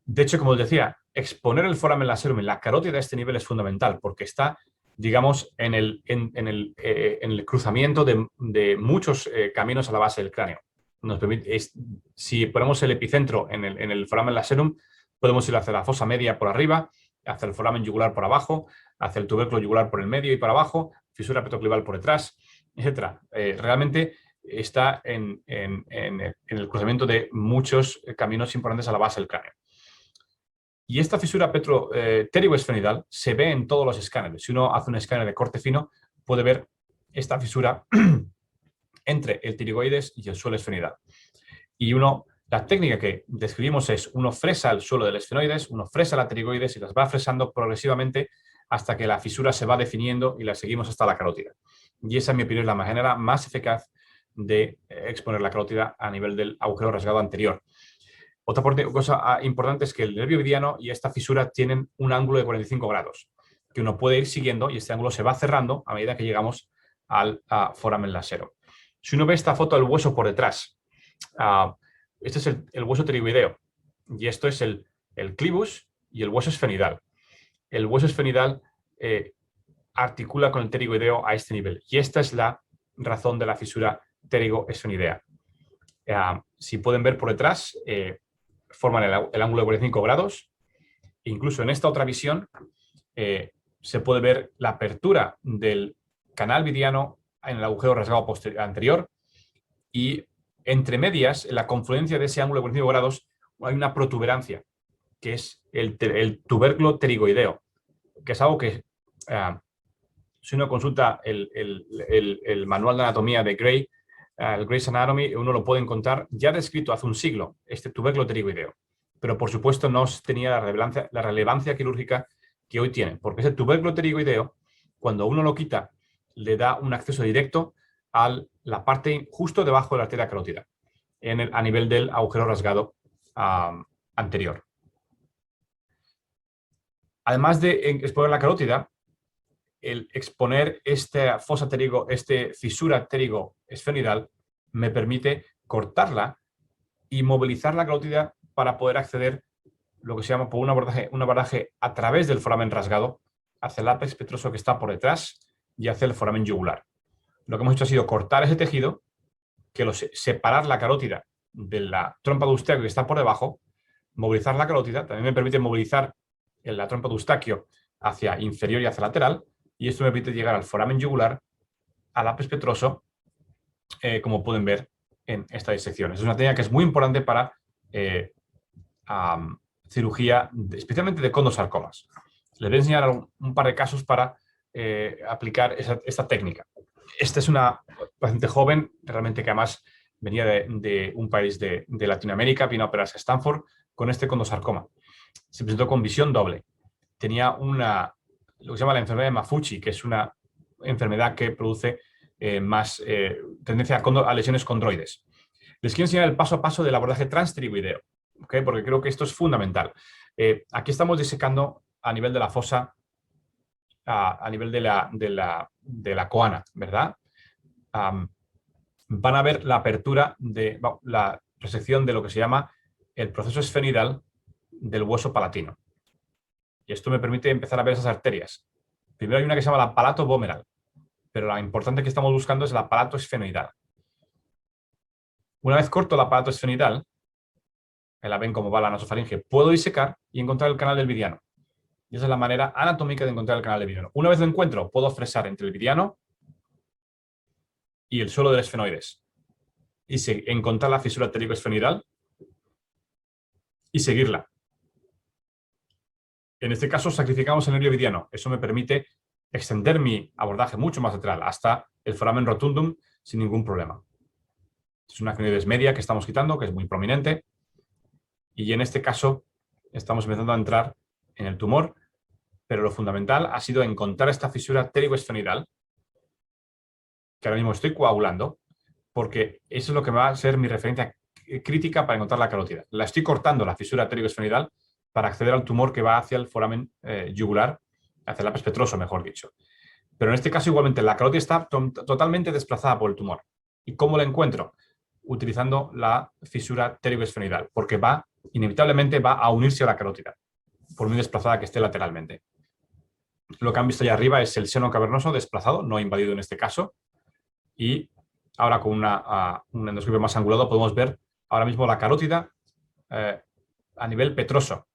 De hecho, como os decía, exponer el foramen laserum en la carótida a este nivel es fundamental, porque está, digamos, en el cruzamiento de muchos caminos a la base del cráneo. Si ponemos el epicentro en el foramen laserum, podemos ir hacia la fosa media por arriba, hacia el foramen yugular por abajo, hacia el tubérculo yugular por el medio y por abajo, fisura petroclival por detrás, etc. Realmente está en el cruzamiento de muchos caminos importantes a la base del cráneo. Y esta fisura pterigoesfenoidal se ve en todos los escáneres. Si uno hace un escáner de corte fino, puede ver esta fisura entre el pterigoides y el suelo esfenoidal. Y la técnica que describimos es, uno fresa el suelo del esfenoides, uno fresa la pterigoides y las va fresando progresivamente hasta que la fisura se va definiendo y la seguimos hasta la carótida. Y esa, en mi opinión, es la manera más eficaz de exponer la carótida a nivel del agujero rasgado anterior. Otra cosa importante es que el nervio vidiano y esta fisura tienen un ángulo de 45 grados, que uno puede ir siguiendo y este ángulo se va cerrando a medida que llegamos al foramen laserum. Si uno ve esta foto del hueso por detrás, este es el hueso pterigoideo y esto es el clivus y el hueso esfenoidal. El hueso esfenoidal articula con el pterigoideo a este nivel y esta es la razón de la fisura pterigoesfenoidea. Si pueden ver por detrás, forman el ángulo de 45 grados. Incluso en esta otra visión se puede ver la apertura del canal vidiano en el agujero rasgado anterior y entre medias, en la confluencia de ese ángulo de 45 grados, hay una protuberancia, que es el tubérculo pterigoideo, que es algo que si uno consulta el manual de anatomía de Gray, el Gray's Anatomy, uno lo puede encontrar ya descrito hace un siglo, este tubérculo pterigoideo. Pero, por supuesto, no tenía la relevancia quirúrgica que hoy tiene, porque ese tubérculo pterigoideo, cuando uno lo quita, le da un acceso directo a la parte justo debajo de la arteria carótida, a nivel del agujero rasgado anterior. Además de exponer la carótida, el exponer esta fisura pterigoesfenoidal me permite cortarla y movilizar la carótida para poder acceder lo que se llama por un abordaje a través del foramen rasgado hacia el ápex petroso que está por detrás y hacia el foramen yugular. Lo que hemos hecho ha sido cortar ese tejido, separar la carótida de la trompa de Eustaquio que está por debajo, movilizar la carótida, también me permite movilizar la trompa de Eustaquio hacia inferior y hacia lateral, y esto me permite llegar al foramen yugular, al ápex petroso, como pueden ver en esta disección. Es una técnica que es muy importante para cirugía, especialmente de condosarcomas. Les voy a enseñar un par de casos para aplicar esta técnica. Esta es una paciente joven, realmente que además venía de un país de Latinoamérica, vino a operarse a Stanford con este condosarcoma. Se presentó con visión doble. Tenía lo que se llama la enfermedad de Maffucci, que es una enfermedad que produce más tendencia a lesiones condroides. Les quiero enseñar el paso a paso del abordaje transpterigoideo, ¿okay? Porque creo que esto es fundamental. Aquí estamos disecando a nivel de la fosa, a nivel de la coana, ¿verdad? Van a ver la apertura de la resección de lo que se llama el proceso esfenoidal del hueso palatino. Y esto me permite empezar a ver esas arterias. Primero hay una que se llama la palato-vomeral, pero la importante que estamos buscando es la palato esfenoidal. Una vez corto la palato esfenoidal, la ven cómo va la nasofaringe, puedo disecar y encontrar el canal del vidiano. Y esa es la manera anatómica de encontrar el canal del vidiano. Una vez lo encuentro, puedo fresar entre el vidiano y el suelo del esfenoides. Y encontrar la fisura térico-esfenoidal y seguirla. En este caso, sacrificamos el nervio vidiano. Eso me permite extender mi abordaje mucho más lateral, hasta el foramen rotundum, sin ningún problema. Es una esfenoides media que estamos quitando, que es muy prominente. Y en este caso, estamos empezando a entrar en el tumor, pero lo fundamental ha sido encontrar esta fisura térico-esfenoidal, que ahora mismo estoy coagulando, porque eso es lo que va a ser mi referencia crítica para encontrar la carótida. La estoy cortando, la fisura térico-esfenoidal, para acceder al tumor que va hacia el foramen yugular, hacia el apes petroso, mejor dicho. Pero en este caso, igualmente, la carótida está totalmente desplazada por el tumor. ¿Y cómo la encuentro? Utilizando la fisura térico-esfenoidal, porque inevitablemente va a unirse a la carótida, por muy desplazada que esté lateralmente. Lo que han visto allá arriba es el seno cavernoso desplazado, no invadido en este caso, y ahora con un endoscopio más angulado podemos ver ahora mismo la carótida a nivel petroso.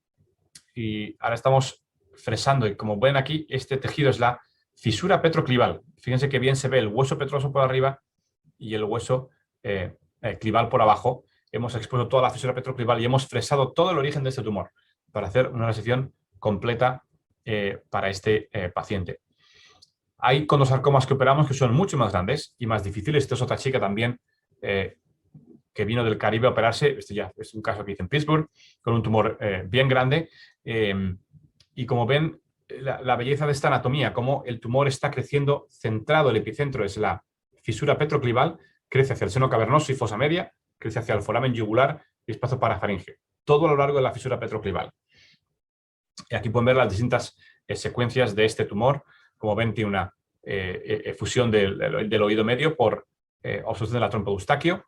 Y ahora estamos fresando y como ven aquí, este tejido es la fisura petroclival. Fíjense que bien se ve el hueso petroso por arriba y el hueso clival por abajo. Hemos expuesto toda la fisura petroclival y hemos fresado todo el origen de este tumor para hacer una resección completa para este paciente. Hay condrosarcomas que operamos que son mucho más grandes y más difíciles. Esta es otra chica también que vino del Caribe a operarse. Este ya es un caso que hice en Pittsburgh, con un tumor bien grande. Y como ven, la belleza de esta anatomía, cómo el tumor está creciendo centrado, el epicentro es la fisura petroclival, crece hacia el seno cavernoso y fosa media, crece hacia el foramen yugular y espacio parafaringe. Todo a lo largo de la fisura petroclival. Y aquí pueden ver las distintas secuencias de este tumor. Como ven, tiene una efusión del oído medio por obstrucción de la trompa de Eustaquio.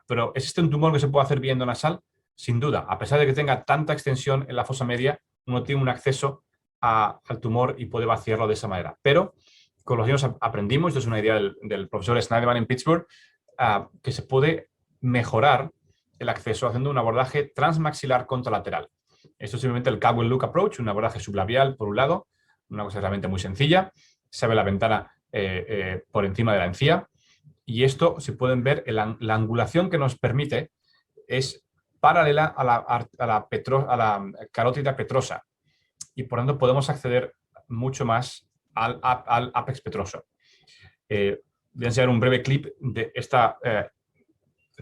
Pero ¿es este un tumor que se puede hacer vía endonasal? Sin duda. A pesar de que tenga tanta extensión en la fosa media, uno tiene un acceso al tumor y puede vaciarlo de esa manera. Pero con los años aprendimos, esto es una idea del profesor Snyderman en Pittsburgh, que se puede mejorar el acceso haciendo un abordaje transmaxilar contralateral. Esto es simplemente el Caldwell Look Approach, un abordaje sublabial por un lado, una cosa realmente muy sencilla. Se abre la ventana por encima de la encía. Y esto, si pueden ver, la angulación que nos permite es paralela a la carótida petrosa. Y por tanto podemos acceder mucho más al apex petroso. Voy a enseñar un breve clip de esta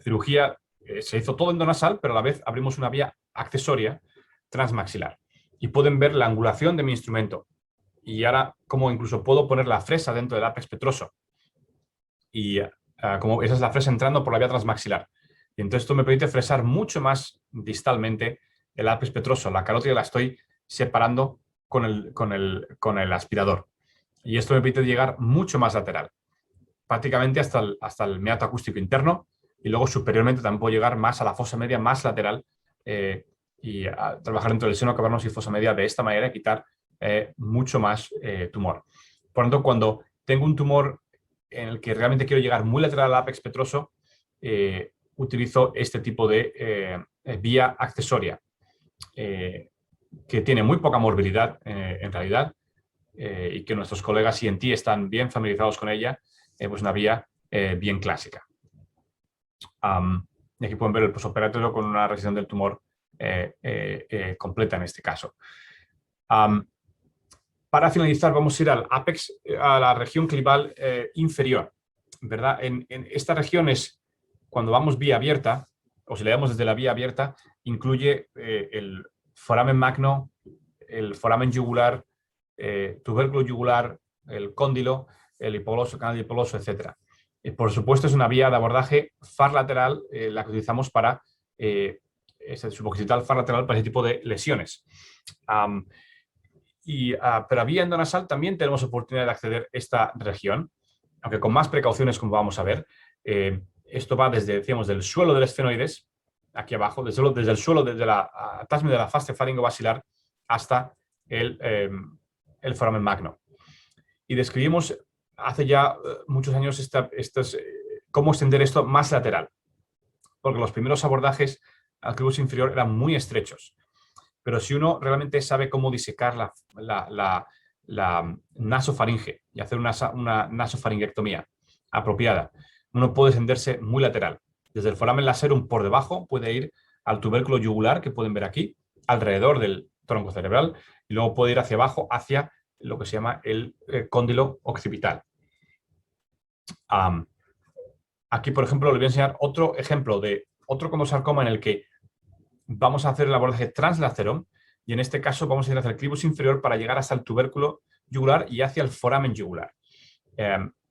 cirugía. Se hizo todo endonasal, pero a la vez abrimos una vía accesoria transmaxilar. Y pueden ver la angulación de mi instrumento. Y ahora, como incluso puedo poner la fresa dentro del apex petroso. Y como esa es la fresa entrando por la vía transmaxilar. Y entonces esto me permite fresar mucho más distalmente el apex petroso. La carótida la estoy separando con el aspirador. Y esto me permite llegar mucho más lateral. Prácticamente hasta el meato acústico interno. Y luego superiormente también puedo llegar más a la fosa media, más lateral. Y trabajar dentro del seno cavernoso y fosa media de esta manera y quitar mucho más tumor. Por lo tanto, cuando tengo un tumor en el que realmente quiero llegar muy lateral al apex petroso, utilizo este tipo de vía accesoria, que tiene muy poca morbilidad en realidad, y que nuestros colegas ENT están bien familiarizados con ella, pues una vía bien clásica. Y aquí pueden ver el posoperatorio con una resección del tumor completa en este caso. Para finalizar, vamos a ir al apex, a la región clival inferior, ¿verdad? En esta región es cuando vamos vía abierta, o si le damos desde la vía abierta, incluye el foramen magno, el foramen yugular, tubérculo yugular, el cóndilo, el hipogloso, canal hipogloso, etc. Por supuesto, es una vía de abordaje far lateral la que utilizamos para suboccipital far lateral para ese tipo de lesiones. Pero vía endonasal también tenemos oportunidad de acceder a esta región, aunque con más precauciones, como vamos a ver. Esto va desde, decíamos, del suelo del esfenoides, aquí abajo, desde el suelo, desde la atasme de la fascia faringobasilar hasta el foramen magno. Y describimos hace ya muchos años cómo extender esto más lateral, porque los primeros abordajes al clivus inferior eran muy estrechos. Pero si uno realmente sabe cómo disecar la nasofaringe y hacer una nasofaringectomía apropiada, uno puede extenderse muy lateral. Desde el foramen lacerum por debajo puede ir al tubérculo yugular, que pueden ver aquí, alrededor del tronco cerebral, y luego puede ir hacia abajo, hacia lo que se llama el cóndilo occipital. Aquí, por ejemplo, les voy a enseñar otro ejemplo de otro condrosarcoma en el que vamos a hacer el abordaje translacerum, y en este caso vamos a ir hacia el clivus inferior para llegar hasta el tubérculo yugular y hacia el foramen yugular.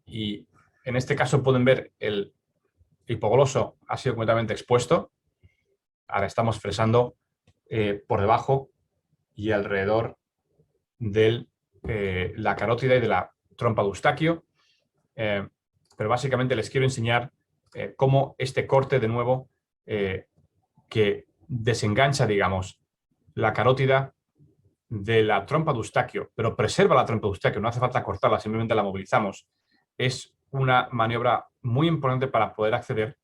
Y en este caso pueden ver el hipogloso ha sido completamente expuesto. Ahora estamos fresando por debajo y alrededor de la carótida y de la trompa de Eustaquio. Pero básicamente les quiero enseñar cómo este corte, de nuevo, que desengancha, digamos, la carótida de la trompa de Eustaquio, pero preserva la trompa de Eustaquio, no hace falta cortarla, simplemente la movilizamos. Es una maniobra muy importante para poder acceder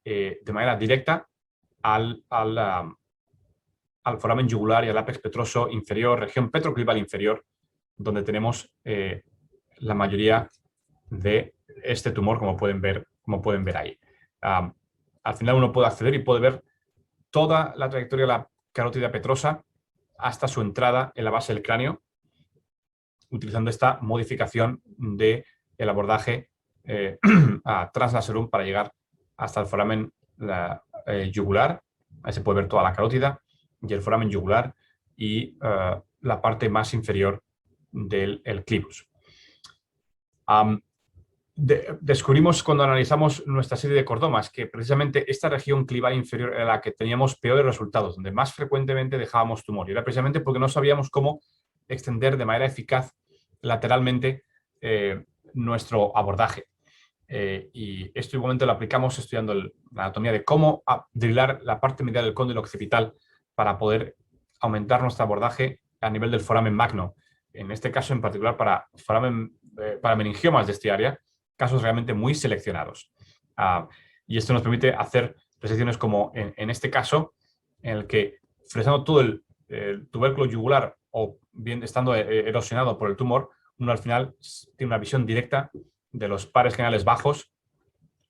de manera directa al foramen yugular y al ápex petroso inferior, región petroclival inferior, donde tenemos la mayoría de este tumor, como pueden ver ahí. Al final uno puede acceder y puede ver toda la trayectoria de la carótida petrosa hasta su entrada en la base del cráneo, utilizando esta modificación del abordaje translacerum para llegar hasta el foramen yugular. Ahí se puede ver toda la carótida y el foramen yugular y la parte más inferior del clivus. Descubrimos cuando analizamos nuestra serie de cordomas que precisamente esta región clival inferior era la que teníamos peores resultados, donde más frecuentemente dejábamos tumor. Y era precisamente porque no sabíamos cómo extender de manera eficaz lateralmente nuestro abordaje. Y esto igualmente lo aplicamos estudiando la anatomía de cómo drilar la parte medial del cóndilo occipital para poder aumentar nuestro abordaje a nivel del foramen magno. En este caso en particular para meningiomas de este área, casos realmente muy seleccionados. Y esto nos permite hacer resecciones como en este caso, en el que fresando todo el tubérculo yugular o bien estando erosionado por el tumor, uno al final tiene una visión directa de los pares generales bajos,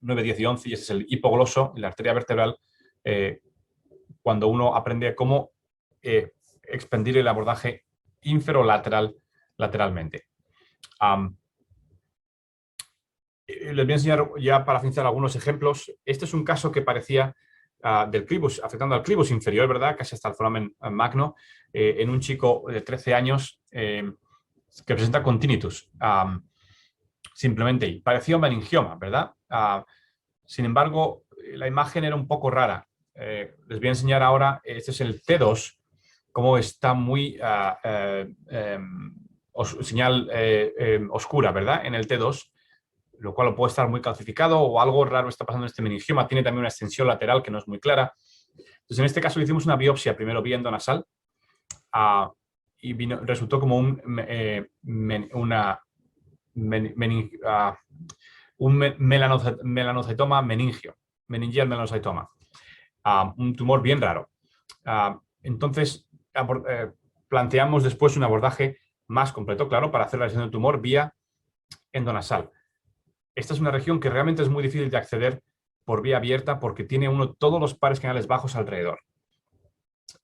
9, 10 y 11, y ese es el hipogloso, la arteria vertebral, cuando uno aprende cómo expandir el abordaje lateralmente. Les voy a enseñar ya para finalizar algunos ejemplos. Este es un caso que parecía del clivus, afectando al clivus inferior, ¿verdad? Casi hasta el foramen magno, en un chico de 13 años que presenta con tinnitus. Simplemente, y parecía un meningioma, ¿verdad? Sin embargo, la imagen era un poco rara. Les voy a enseñar ahora, este es el T2, cómo está muy señal oscura, ¿verdad? En el T2, lo cual puede estar muy calcificado o algo raro está pasando en este meningioma. Tiene también una extensión lateral que no es muy clara. Entonces, en este caso le hicimos una biopsia, primero vía endonasal, y resultó como un melanocitoma meningeal melanocytoma, un tumor bien raro. Entonces, planteamos después un abordaje más completo, claro, para hacer la lesión del tumor vía endonasal. Esta es una región que realmente es muy difícil de acceder por vía abierta porque tiene todos los pares generales bajos alrededor.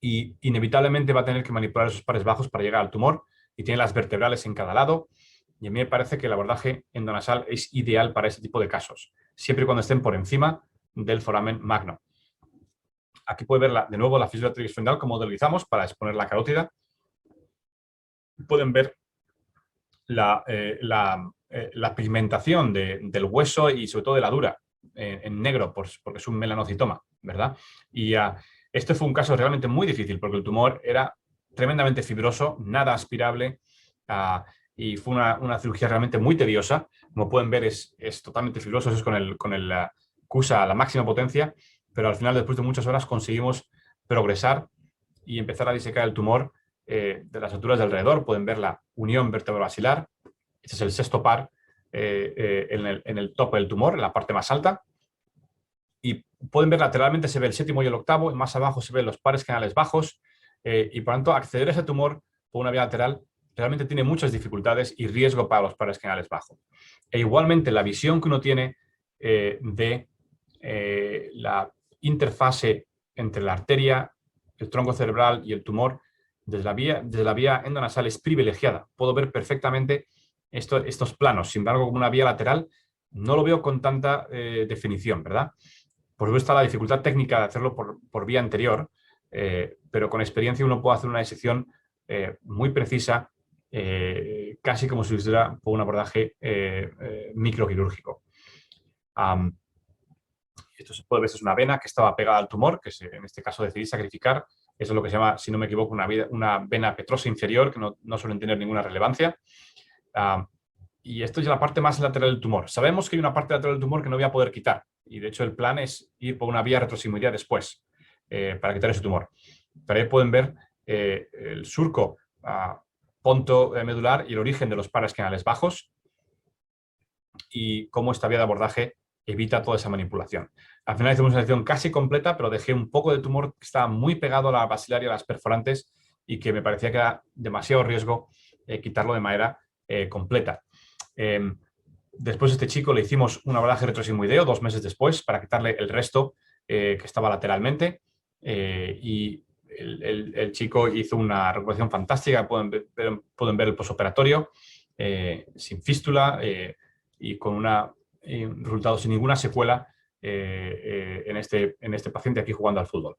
Y inevitablemente va a tener que manipular esos pares bajos para llegar al tumor y tiene las vertebrales en cada lado. Y a mí me parece que el abordaje endonasal es ideal para este tipo de casos, siempre y cuando estén por encima del foramen magno. Aquí puede ver de nuevo la fisura trigesfendal, como utilizamos para exponer la carótida. Pueden ver la pigmentación del hueso y sobre todo de la dura en negro, porque es un melanocitoma, ¿verdad? Y Este fue un caso realmente muy difícil porque el tumor era tremendamente fibroso, nada aspirable, y fue una cirugía realmente muy tediosa. Como pueden ver, es totalmente fibroso, es con el CUSA a la máxima potencia, pero al final, después de muchas horas, conseguimos progresar y empezar a disecar el tumor de las alturas de alrededor. Pueden ver la unión vertebrobasilar. Este es el sexto par en el tope del tumor, en la parte más alta. Y pueden ver lateralmente se ve el séptimo y el octavo, y más abajo se ven los pares canales bajos, y por lo tanto acceder a ese tumor por una vía lateral realmente tiene muchas dificultades y riesgo para los pares canales bajos. E igualmente la visión que uno tiene de la interfase entre la arteria, el tronco cerebral y el tumor desde la vía endonasal es privilegiada. Puedo ver perfectamente estos planos. Sin embargo, como una vía lateral no lo veo con tanta definición, ¿verdad? Por supuesto, la dificultad técnica de hacerlo por vía anterior, pero con experiencia uno puede hacer una disección muy precisa, casi como si estuviera por un abordaje microquirúrgico. Esto se puede ver, es una vena que estaba pegada al tumor, que en este caso decidí sacrificar. Eso es lo que se llama, si no me equivoco, una vena petrosa inferior, que no suelen tener ninguna relevancia. Y esto es la parte más lateral del tumor. Sabemos que hay una parte lateral del tumor que no voy a poder quitar. Y de hecho el plan es ir por una vía retrosigmoidea después para quitar ese tumor. Pero ahí pueden ver el surco ponto medular y el origen de los pares canales bajos y cómo esta vía de abordaje evita toda esa manipulación. Al final hicimos una sección casi completa, pero dejé un poco de tumor que estaba muy pegado a la basilar y a las perforantes y que me parecía que era demasiado riesgo quitarlo de manera completa. Después a este chico le hicimos un abordaje retrosigmoideo 2 meses después para quitarle el resto que estaba lateralmente, y el chico hizo una recuperación fantástica. Pueden ver el posoperatorio sin fístula y con un resultado sin ninguna secuela en este paciente aquí jugando al fútbol.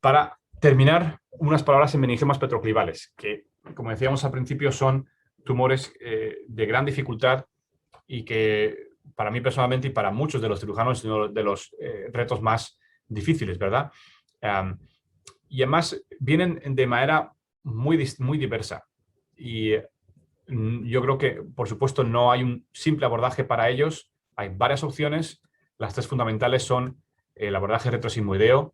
Para terminar, unas palabras en meningiomas petroclivales, que, como decíamos al principio, son tumores de gran dificultad y que para mí personalmente y para muchos de los cirujanos es uno de los retos más difíciles, ¿verdad? Y además vienen de manera muy diversa. Y yo creo que, por supuesto, no hay un simple abordaje para ellos. Hay varias opciones. Las 3 fundamentales son el abordaje retrosigmoideo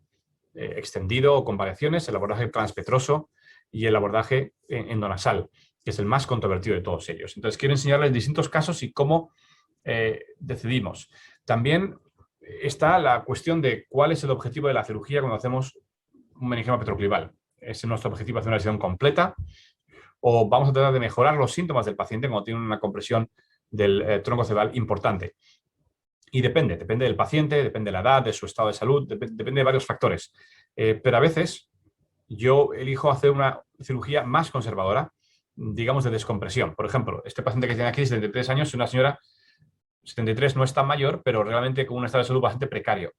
extendido o con variaciones, el abordaje transpetroso y el abordaje endonasal, que es el más controvertido de todos ellos. Entonces, quiero enseñarles distintos casos y cómo decidimos. También está la cuestión de cuál es el objetivo de la cirugía cuando hacemos un meningioma petroclival. ¿Es nuestro objetivo hacer una lesión completa o vamos a tratar de mejorar los síntomas del paciente cuando tiene una compresión del tronco cerebral importante? Y depende del paciente, depende de la edad, de su estado de salud, depende de varios factores. Pero a veces yo elijo hacer una cirugía más conservadora, digamos de descompresión. Por ejemplo, este paciente que tiene aquí 73 años es una señora, 73 no es tan mayor, pero realmente con un estado de salud bastante precario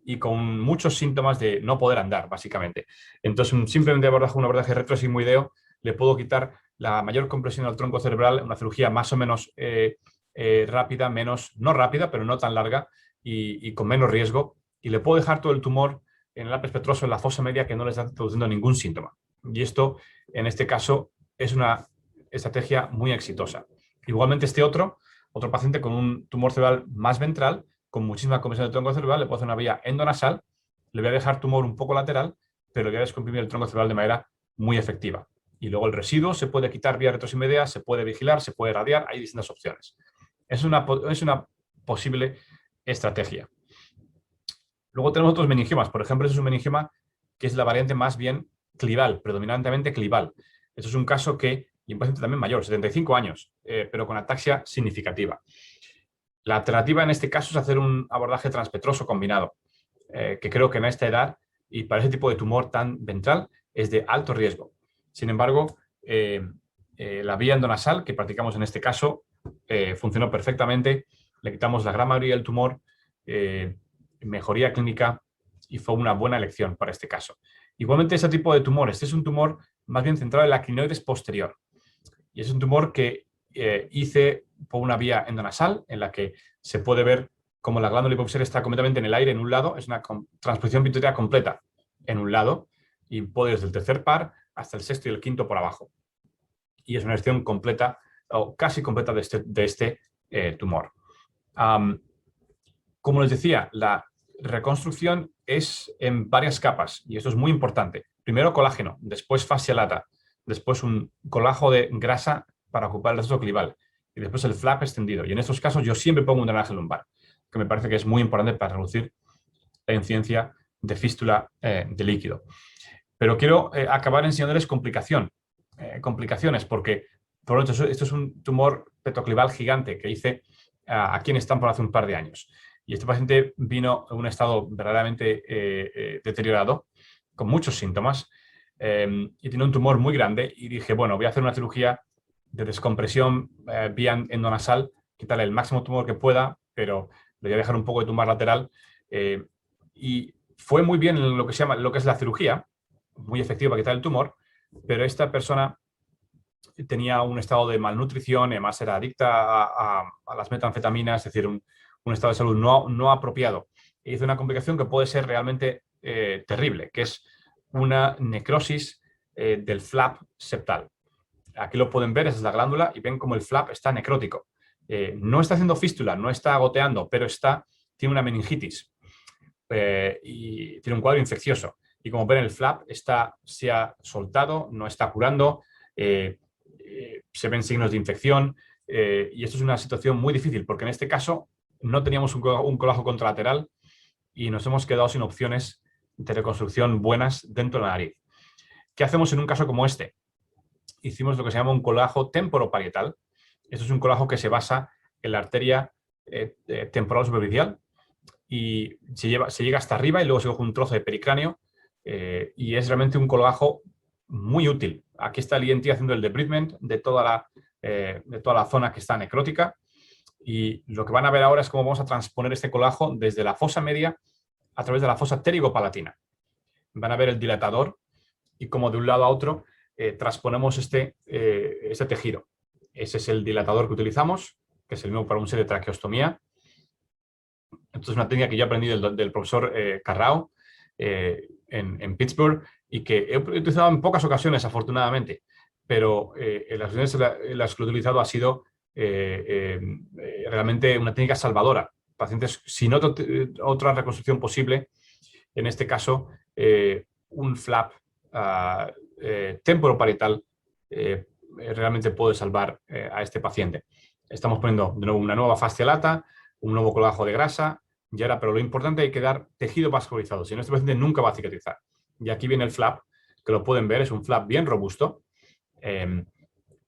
y con muchos síntomas de no poder andar, básicamente. Entonces, simplemente un abordaje retrosigmoideo le puedo quitar la mayor compresión al tronco cerebral, una cirugía más o menos rápida, no rápida, pero no tan larga y con menos riesgo, y le puedo dejar todo el tumor en el lápiz petroso, en la fosa media, que no le está produciendo ningún síntoma. Y esto, en este caso, es una estrategia muy exitosa. Igualmente este otro paciente con un tumor cerebral más ventral, con muchísima compresión del tronco cerebral, le puedo hacer una vía endonasal, le voy a dejar tumor un poco lateral, pero le voy a descomprimir el tronco cerebral de manera muy efectiva. Y luego el residuo se puede quitar vía retrosigmoidea, se puede vigilar, se puede radiar, hay distintas opciones. Es una posible estrategia. Luego tenemos otros meningiomas. Por ejemplo, este es un meningioma que es la variante más bien clival, predominantemente clival. Esto es un caso y un paciente también mayor, 75 años, pero con ataxia significativa. La alternativa en este caso es hacer un abordaje transpetroso combinado, que creo que en esta edad y para ese tipo de tumor tan ventral es de alto riesgo. Sin embargo, la vía endonasal que practicamos en este caso funcionó perfectamente, le quitamos la gran mayoría del tumor, mejoría clínica y fue una buena elección para este caso. Igualmente, este tipo de tumores, este es un tumor más bien centrado en la clinoides posterior y es un tumor que hice por una vía endonasal en la que se puede ver como la glándula hipofisal está completamente en el aire en un lado, es una transposición pituitaria completa en un lado y puede desde el tercer par hasta el sexto y el quinto por abajo. Y es una gestión completa o casi completa de este tumor. Como les decía, la reconstrucción es en varias capas y esto es muy importante. Primero colágeno, después fascia lata, después un colágeno de grasa para ocupar el resto clival y después el flap extendido. Y en estos casos yo siempre pongo un drenaje lumbar, que me parece que es muy importante para reducir la incidencia de fístula de líquido. Pero quiero acabar enseñándoles complicaciones, porque por lo tanto esto es un tumor petroclival gigante que hice aquí en Stanford hace un par de años. Y este paciente vino en un estado verdaderamente deteriorado, con muchos síntomas, y tiene un tumor muy grande. Y dije, bueno, voy a hacer una cirugía de descompresión vía endonasal, quitarle el máximo tumor que pueda, pero le voy a dejar un poco de tumor lateral. Y fue muy bien lo que es la cirugía, muy efectiva para quitar el tumor, pero esta persona tenía un estado de malnutrición, además era adicta a las metanfetaminas, es decir, un estado de salud no apropiado. E hizo una complicación que puede ser realmente terrible, que es una necrosis del flap septal. Aquí lo pueden ver, esa es la glándula, y ven como el flap está necrótico. No está haciendo fístula, no está goteando, pero tiene una meningitis y tiene un cuadro infeccioso. Y como ven, el flap se ha soltado, no está curando, se ven signos de infección y esto es una situación muy difícil porque en este caso no teníamos un colágeno contralateral y nos hemos quedado sin opciones de reconstrucción buenas dentro de la nariz. ¿Qué hacemos en un caso como este? Hicimos lo que se llama un colágeno temporoparietal. Esto es un colágeno que se basa en la arteria temporal superficial y se llega hasta arriba y luego se coge un trozo de pericráneo y es realmente un colágeno muy útil. Aquí está el ENT haciendo el debridement de toda la zona que está necrótica y lo que van a ver ahora es cómo vamos a transponer este colágeno desde la fosa media a través de la fosa pterigopalatina. Van a ver el dilatador y cómo de un lado a otro transponemos este tejido. Ese es el dilatador que utilizamos, que es el mismo para un set de traqueostomía. Esto es una técnica que yo aprendí del profesor Carrao en Pittsburgh y que he utilizado en pocas ocasiones, afortunadamente, pero en las ocasiones en las que lo he utilizado ha sido realmente una técnica salvadora. Pacientes sin otra reconstrucción posible, en este caso, un flap temporoparietal realmente puede salvar a este paciente. Estamos poniendo de nuevo una nueva fascia lata, un nuevo colágeno de grasa, y ahora, pero lo importante hay que dar tejido vascularizado, si no este paciente nunca va a cicatrizar. Y aquí viene el flap, que lo pueden ver, es un flap bien robusto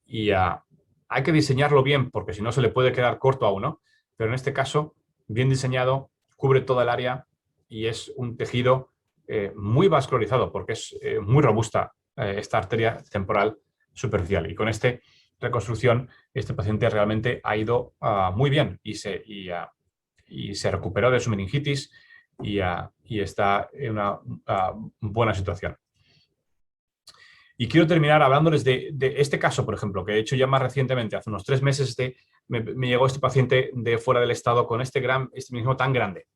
y hay que diseñarlo bien porque si no se le puede quedar corto a uno, pero en este caso, bien diseñado, cubre toda el área y es un tejido muy vascularizado porque es muy robusta esta arteria temporal superficial. Y con esta reconstrucción, este paciente realmente ha ido muy bien y se recuperó de su meningitis y está en una buena situación. Y quiero terminar hablándoles de este caso, por ejemplo, que he hecho ya más recientemente, hace unos 3 meses me llegó este paciente de fuera del estado con este mismo tan grande.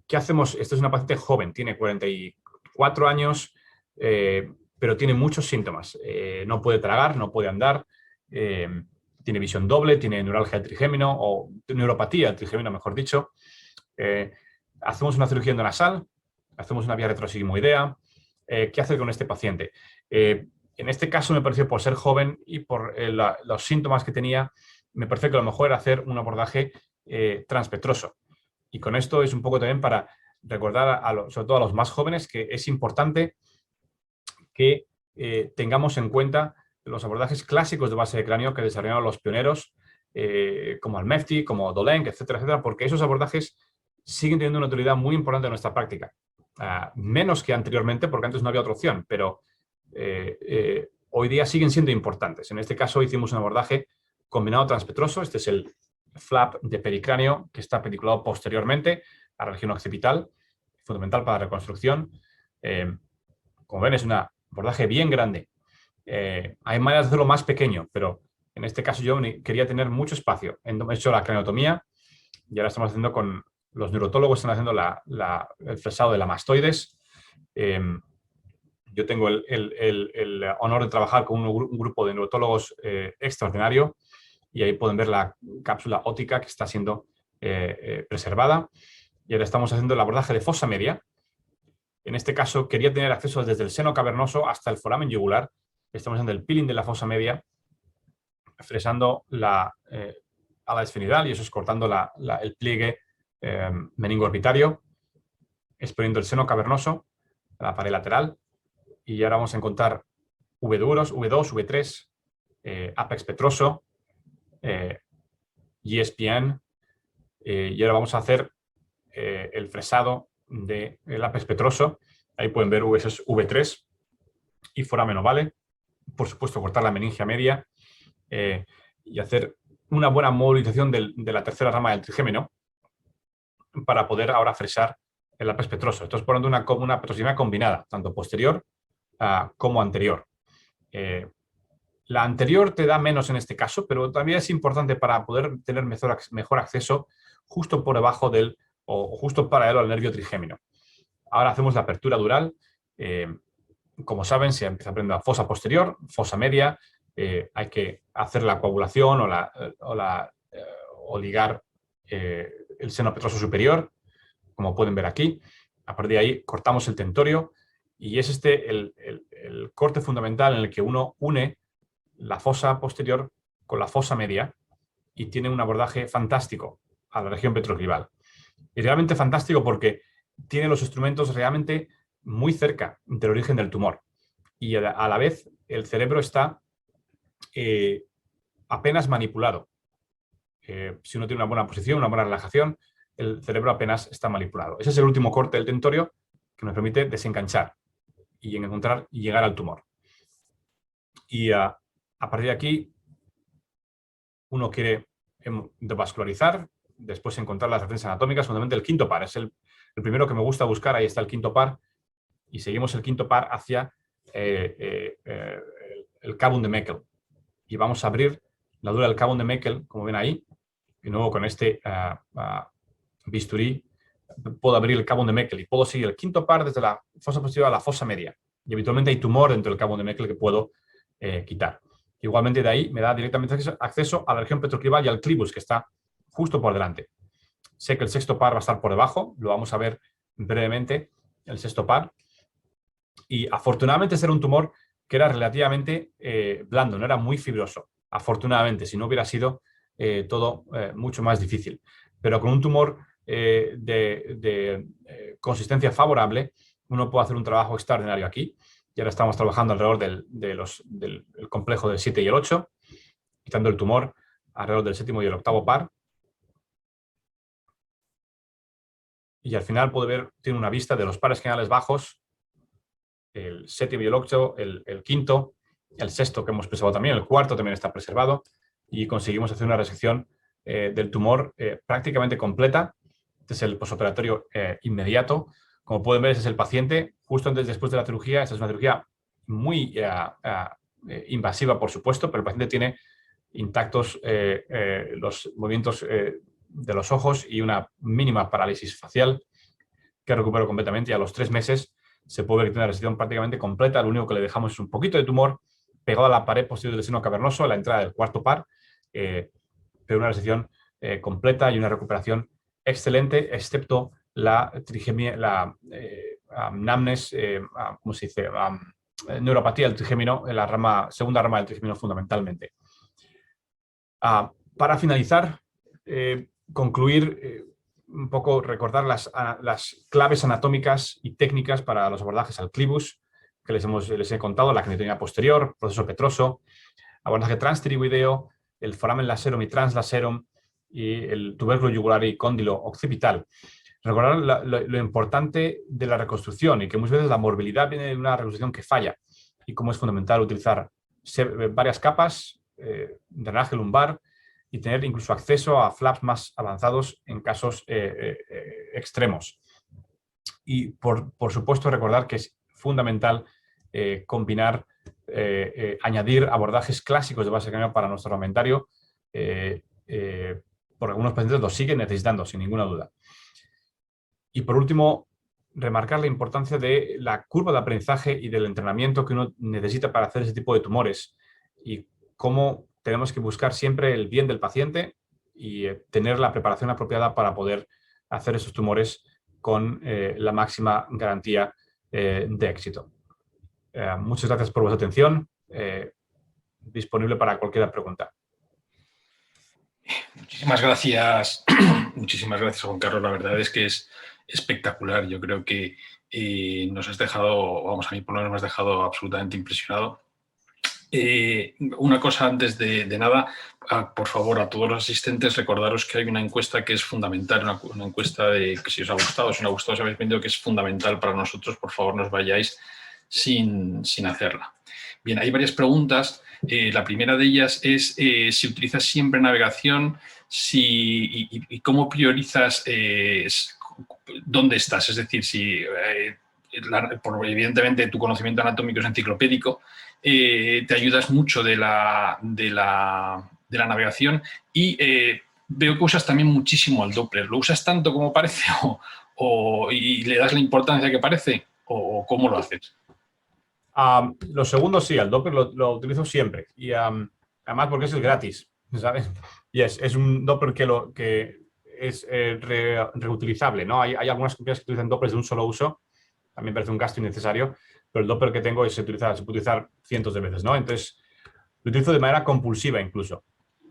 ¿Qué hacemos? Esta es una paciente joven, tiene 44 años, pero tiene muchos síntomas. No puede tragar, no puede andar, tiene visión doble, tiene neuralgia del trigémino o neuropatía del trigémino, mejor dicho. Hacemos una cirugía endonasal, hacemos una vía retrosigmoidea. ¿Qué hacer con este paciente? En este caso me pareció, por ser joven y por los síntomas que tenía, me parece que lo mejor era hacer un abordaje transpetroso. Y con esto es un poco también para recordar, sobre todo a los más jóvenes, que es importante que tengamos en cuenta los abordajes clásicos de base de cráneo que desarrollaron los pioneros, como Almefti, como Dolenc, etcétera, etcétera, porque esos abordajes siguen teniendo una utilidad muy importante en nuestra práctica. Menos que anteriormente, porque antes no había otra opción, pero hoy día siguen siendo importantes. En este caso hicimos un abordaje combinado transpetroso. Este es el flap de pericráneo que está pediculado posteriormente a la región occipital, fundamental para la reconstrucción. Como ven, es un abordaje bien grande. Hay maneras de hacerlo más pequeño, pero en este caso yo quería tener mucho espacio. He hecho la craniotomía Y ahora estamos haciendo con los neurotólogos, están haciendo el fresado de la mastoides. Yo tengo el honor de trabajar con un grupo de neurotólogos extraordinario, y ahí pueden ver la cápsula óptica que está siendo preservada. Y ahora estamos haciendo el abordaje de fosa media. En este caso quería tener acceso desde el seno cavernoso hasta el foramen yugular. Estamos haciendo el peeling de la fosa media, fresando ala esfenoidal, y eso es cortando el pliegue meningo-orbitario, exponiendo el seno cavernoso a la pared lateral. Y ahora vamos a encontrar V duros, V2, V3, apex petroso, ESPN, y ahora vamos a hacer el fresado del apex petroso. Ahí pueden ver V3 y foramen ovale. Por supuesto, cortar la meningia media y hacer una buena movilización de la tercera rama del trigémino para poder ahora fresar el apex petroso. Esto es poniendo una petrosimia combinada, tanto posterior como anterior. La anterior te da menos en este caso, pero también es importante para poder tener mejor acceso justo por debajo o justo paralelo al nervio trigémino. Ahora hacemos la apertura dural. Como saben, se empieza aprendiendo la fosa posterior, fosa media. Hay que hacer la coagulación o ligar el seno petroso superior, como pueden ver aquí. A partir de ahí cortamos el tentorio, y es el corte fundamental en el que uno une la fosa posterior con la fosa media y tiene un abordaje fantástico a la región petroclival. Y realmente fantástico porque tiene los instrumentos realmente muy cerca del origen del tumor, y a la vez el cerebro está apenas manipulado. Si uno tiene una buena posición, una buena relajación, el cerebro apenas está manipulado. Ese es el último corte del tentorio que nos permite desenganchar y encontrar y llegar al tumor. Y a partir de aquí, uno quiere devascularizar, después encontrar las referencias anatómicas, fundamentalmente el quinto par. Es el primero que me gusta buscar, ahí está el quinto par, y seguimos el quinto par hacia el cabum de Meckel. Y vamos a abrir la dura del cabum de Meckel, como ven ahí, y luego con este bisturí puedo abrir el cabum de Meckel y puedo seguir el quinto par desde la fosa posterior a la fosa media. Y habitualmente hay tumor dentro del cabum de Meckel que puedo quitar. Igualmente de ahí me da directamente acceso a la región petroclival y al clivus, que está justo por delante. Sé que el sexto par va a estar por debajo, lo vamos a ver brevemente, el sexto par. Y afortunadamente era un tumor que era relativamente blando, no era muy fibroso. Afortunadamente, si no hubiera sido todo mucho más difícil. Pero con un tumor de consistencia favorable, uno puede hacer un trabajo extraordinario aquí. Y ahora estamos trabajando alrededor del complejo del 7 y el 8, quitando el tumor alrededor del séptimo y el octavo par. Y al final puede ver, tiene una vista de los pares generales bajos, el séptimo y el 8, el quinto, el sexto que hemos preservado también, el cuarto también está preservado, y conseguimos hacer una resección del tumor prácticamente completa. Este es el posoperatorio inmediato. Como pueden ver, ese es el paciente justo antes después de la cirugía. Esta es una cirugía muy invasiva, por supuesto, pero el paciente tiene intactos los movimientos de los ojos y una mínima parálisis facial que recuperó completamente, y a los 3 meses se puede ver que tiene una resección prácticamente completa. Lo único que le dejamos es un poquito de tumor pegado a la pared posterior del seno cavernoso, a la entrada del cuarto par, pero una resección completa y una recuperación excelente, excepto la trigemia, la anamnes, ¿cómo se dice? Neuropatía del trigémino, en la segunda rama del trigémino fundamentalmente. Para finalizar, concluir, un poco recordar las claves anatómicas y técnicas para los abordajes al clivus que les he contado: la craniotomía posterior, proceso petroso, abordaje transtiroideo, el foramen laserum y translaserum, y el tubérculo yugular y cóndilo occipital. Recordar lo importante de la reconstrucción, y que muchas veces la morbilidad viene de una reconstrucción que falla, y cómo es fundamental utilizar varias capas, drenaje lumbar, y tener incluso acceso a flaps más avanzados en casos extremos. Y por supuesto recordar que es fundamental combinar, añadir abordajes clásicos de base craneal para nuestro armamentario, porque algunos pacientes lo siguen necesitando, sin ninguna duda. Y por último, remarcar la importancia de la curva de aprendizaje y del entrenamiento que uno necesita para hacer ese tipo de tumores y cómo tenemos que buscar siempre el bien del paciente y tener la preparación apropiada para poder hacer esos tumores con la máxima garantía de éxito. Muchas gracias por vuestra atención. Disponible para cualquier pregunta. Muchísimas gracias. Muchísimas gracias, Juan Carlos. La verdad es que es espectacular. Yo creo que nos has dejado, vamos, a mí por lo menos me has dejado absolutamente impresionado. Una cosa antes de nada, por favor, a todos los asistentes, recordaros que hay una encuesta que es fundamental, una encuesta de que si os ha gustado, si no os ha gustado, si habéis visto que es fundamental para nosotros, por favor, no os vayáis sin hacerla. Bien, hay varias preguntas. La primera de ellas es si utilizas siempre navegación y cómo priorizas dónde estás. Es decir, si evidentemente tu conocimiento anatómico es enciclopédico, te ayudas mucho de la navegación y veo que usas también muchísimo el Doppler. ¿Lo usas tanto como parece y le das la importancia que parece o cómo lo haces? Lo segundo sí, el Doppler lo utilizo siempre y además porque es el gratis, ¿sabes? Y es un Doppler que es reutilizable, ¿no? Hay algunas compañías que utilizan Dopplers de un solo uso, también parece un gasto innecesario, pero el Doppler que tengo se puede utilizar cientos de veces, ¿no? Entonces lo utilizo de manera compulsiva incluso,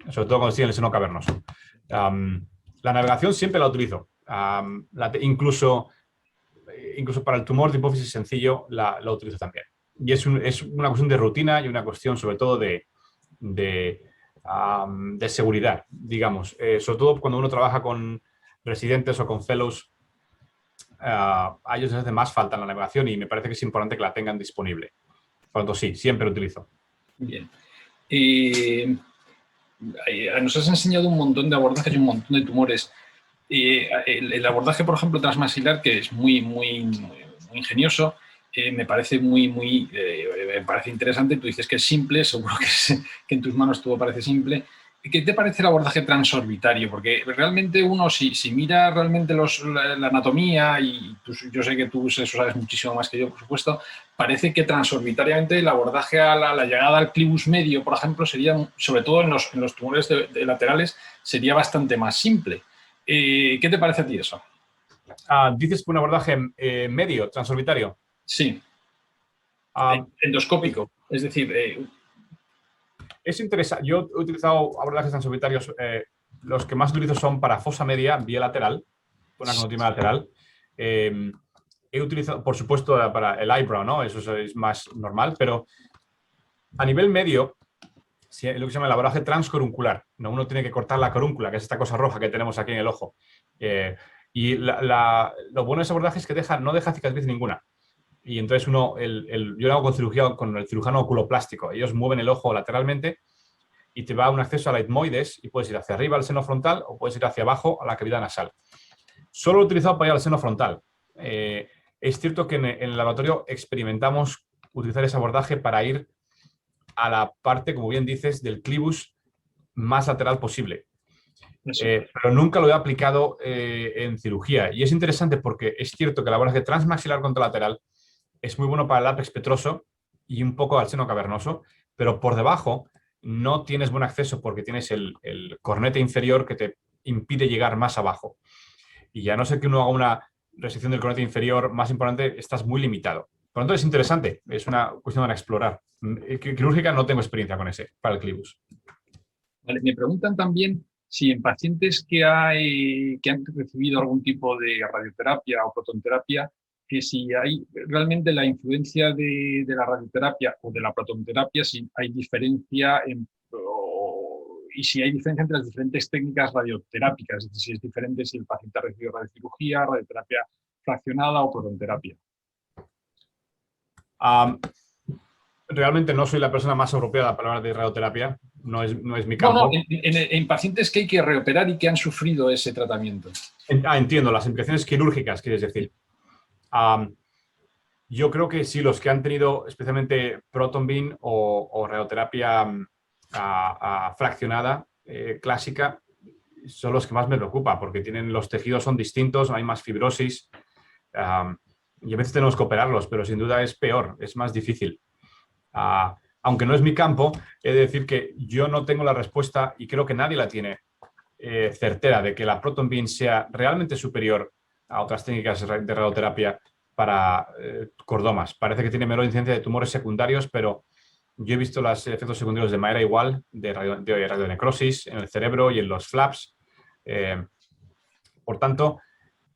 sobre todo cuando estoy en el seno cavernoso. La navegación siempre la utilizo, incluso para el tumor de hipófisis sencillo la utilizo también. Y es una cuestión de rutina y una cuestión sobre todo de seguridad, digamos. Sobre todo cuando uno trabaja con residentes o con fellows, a ellos les hace más falta la navegación y me parece que es importante que la tengan disponible. Por lo tanto, sí, siempre lo utilizo. Bien. Nos has enseñado un montón de abordajes y un montón de tumores. El abordaje, por ejemplo, transmaxilar, que es muy ingenioso, me parece me parece interesante. Tú dices que es simple, seguro que en tus manos todo parece simple. ¿Qué te parece el abordaje transorbitario? Porque realmente uno, si mira realmente la anatomía, y yo sé que tú eso sabes muchísimo más que yo, por supuesto, parece que transorbitariamente el abordaje a la llegada al clivus medio, por ejemplo, sería, sobre todo en los tumores de laterales, sería bastante más simple. ¿Qué te parece a ti eso? ¿Dices que un abordaje medio, transorbitario? Sí. Endoscópico. Es decir... Es interesante. Yo he utilizado abordajes transorbitarios. Los que más utilizo son para fosa media, vía lateral, una conotima lateral. He utilizado, por supuesto, para el eyebrow, ¿no? Eso es más normal, pero a nivel medio, es lo que se llama el abordaje transcoruncular. ¿No? Uno tiene que cortar la corúncula, que es esta cosa roja que tenemos aquí en el ojo. Y lo bueno de ese abordaje es que no deja cicatriz ninguna. Y entonces yo lo hago con cirugía con el cirujano oculoplástico. Ellos mueven el ojo lateralmente y te va un acceso a la etmoides y puedes ir hacia arriba al seno frontal o puedes ir hacia abajo a la cavidad nasal. Solo lo he utilizado para ir al seno frontal. Es cierto que en el laboratorio experimentamos utilizar ese abordaje para ir a la parte, como bien dices, del clivus más lateral posible. Pero nunca lo he aplicado en cirugía. Y es interesante porque es cierto que el abordaje transmaxilar contralateral es muy bueno para el látex petroso y un poco al seno cavernoso, pero por debajo no tienes buen acceso porque tienes el cornete inferior que te impide llegar más abajo. Y a no ser que uno haga una resección del cornete inferior más importante, estás muy limitado. Por lo tanto, es interesante, es una cuestión de explorar. Quirúrgica no tengo experiencia con ese, para el clivus. Vale, me preguntan también si en pacientes que han recibido algún tipo de radioterapia o protonterapia, que si hay realmente la influencia de la radioterapia o de la protonterapia, si hay diferencia y si hay diferencia entre las diferentes técnicas radioterápicas, es decir, si es diferente si el paciente ha recibido radiocirugía, radioterapia fraccionada o protonterapia. Realmente no soy la persona más apropiada para hablar de radioterapia, no es mi campo. No, en pacientes que hay que reoperar y que han sufrido ese tratamiento. Entiendo, las implicaciones quirúrgicas, quieres decir. Yo creo que sí, los que han tenido especialmente proton beam o radioterapia fraccionada clásica, son los que más me preocupan, porque los tejidos son distintos, hay más fibrosis, y a veces tenemos que operarlos, pero sin duda es peor, es más difícil. Aunque no es mi campo, he de decir que yo no tengo la respuesta, y creo que nadie la tiene certera, de que la Proton Beam sea realmente superior a otras técnicas de radioterapia para cordomas. Parece que tiene menor incidencia de tumores secundarios, pero yo he visto los efectos secundarios de manera igual, de radionecrosis en el cerebro y en los flaps. Por tanto,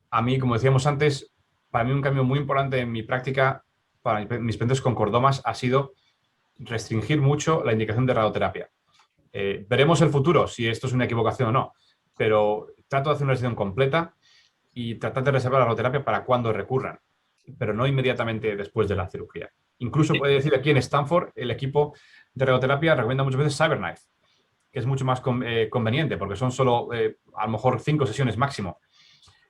a mí, como decíamos antes, para mí un cambio muy importante en mi práctica para mis pacientes con cordomas ha sido restringir mucho la indicación de radioterapia. Veremos el futuro, si esto es una equivocación o no, pero trato de hacer una decisión completa y tratar de reservar la radioterapia para cuando recurran, pero no inmediatamente después de la cirugía. Incluso puede decir aquí en Stanford, el equipo de radioterapia recomienda muchas veces CyberKnife, que es mucho más conveniente, porque son solo a lo mejor 5 sesiones máximo.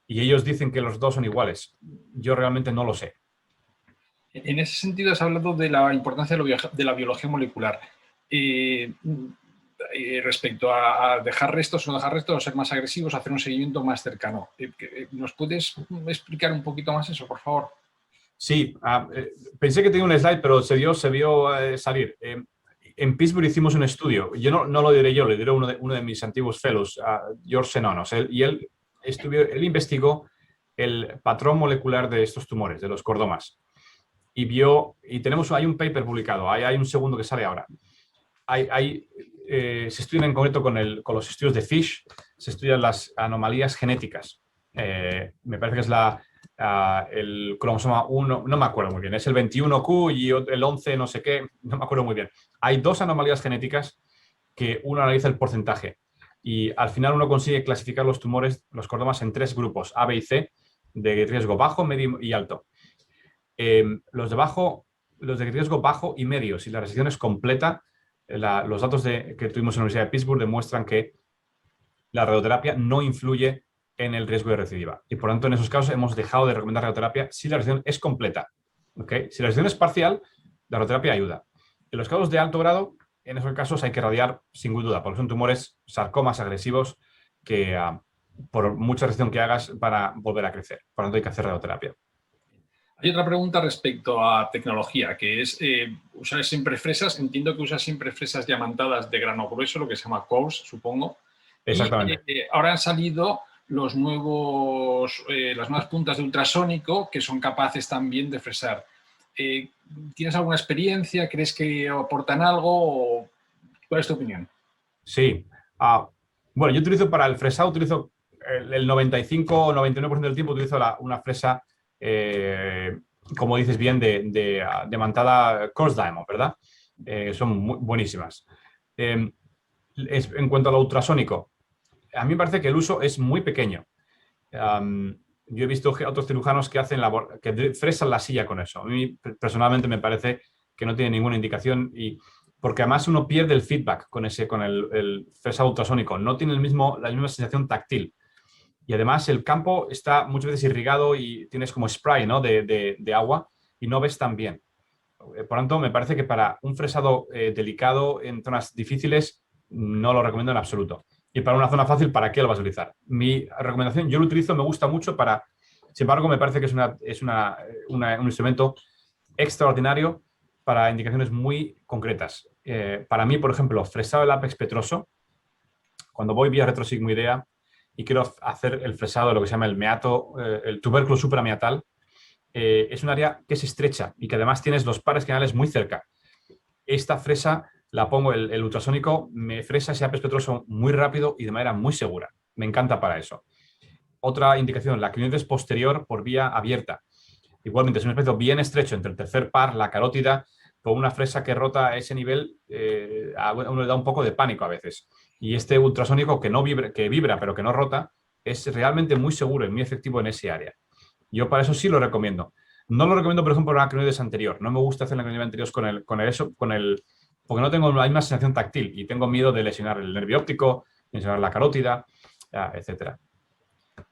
Y ellos dicen que los dos son iguales. Yo realmente no lo sé. En ese sentido, has hablado de la importancia de la biología molecular. Respecto a dejar restos o no dejar restos, o ser más agresivos, hacer un seguimiento más cercano. ¿Nos puedes explicar un poquito más eso, por favor? Sí, pensé que tenía un slide, pero se vio salir. En Pittsburgh hicimos un estudio. Yo no lo diré yo, lo diré uno de mis antiguos fellows, George Senonos. Él investigó el patrón molecular de estos tumores, de los cordomas. Y hay un paper publicado, hay un segundo que sale ahora. Se estudian en concreto con los estudios de Fish, se estudian las anomalías genéticas. Me parece que es el cromosoma 1, no me acuerdo muy bien, es el 21Q y el 11 no sé qué, no me acuerdo muy bien. Hay 2 anomalías genéticas que uno analiza el porcentaje y al final uno consigue clasificar los tumores, los cordomas, en 3 grupos, A, B y C, de riesgo bajo, medio y alto. Los de riesgo bajo y medio, si la resección es completa, los datos que tuvimos en la Universidad de Pittsburgh demuestran que la radioterapia no influye en el riesgo de recidiva. Y por lo tanto, en esos casos hemos dejado de recomendar radioterapia si la resección es completa. ¿Okay? Si la resección es parcial, la radioterapia ayuda. En los casos de alto grado, en esos casos hay que radiar sin duda, porque son tumores, sarcomas agresivos que por mucha resección que hagas van a volver a crecer. Por lo tanto, hay que hacer radioterapia. Hay otra pregunta respecto a tecnología, que es usar siempre fresas. Entiendo que usas siempre fresas diamantadas de grano grueso, lo que se llama cores, supongo. Exactamente. Y ahora han salido las nuevas puntas de ultrasónico que son capaces también de fresar. ¿Tienes alguna experiencia? ¿Crees que aportan algo? ¿Cuál es tu opinión? Sí. Bueno, yo utilizo para el fresado, utilizo el 95 o 99% del tiempo utilizo una fresa, como dices bien, de diamantada Coarse Diamond, ¿verdad? Son buenísimas. En cuanto al ultrasónico, a mí me parece que el uso es muy pequeño. Yo he visto a otros cirujanos que que fresan la silla con eso. A mí personalmente me parece que no tiene ninguna indicación porque además uno pierde el feedback con el fresado ultrasónico. No tiene la misma sensación táctil. Y además el campo está muchas veces irrigado y tienes como spray, ¿no? de agua y no ves tan bien. Por tanto, me parece que para un fresado delicado en zonas difíciles no lo recomiendo en absoluto. Y para una zona fácil, ¿para qué lo vas a utilizar? Mi recomendación, yo lo utilizo, me gusta mucho sin embargo, me parece que es un instrumento extraordinario para indicaciones muy concretas. Para mí, por ejemplo, fresado del ápex petroso, cuando voy vía retrosigmoidea y quiero hacer el fresado de lo que se llama el meato, el tubérculo suprameatal, es un área que es estrecha y que además tienes los pares canales muy cerca. Esta fresa la pongo, el ultrasónico me fresa ese ápex petroso muy rápido y de manera muy segura. Me encanta para eso. Otra indicación, la crinoides posterior por vía abierta. Igualmente es un espacio bien estrecho entre el tercer par, la carótida, con una fresa que rota a ese nivel, a uno le da un poco de pánico a veces. Y este ultrasónico que vibra pero que no rota, es realmente muy seguro y muy efectivo en ese área. Yo para eso sí lo recomiendo. No lo recomiendo, por ejemplo, para una crinoides anterior. No me gusta hacer la crinoides anterior porque no tengo la misma sensación táctil y tengo miedo de lesionar el nervio óptico, lesionar la carótida, etcétera.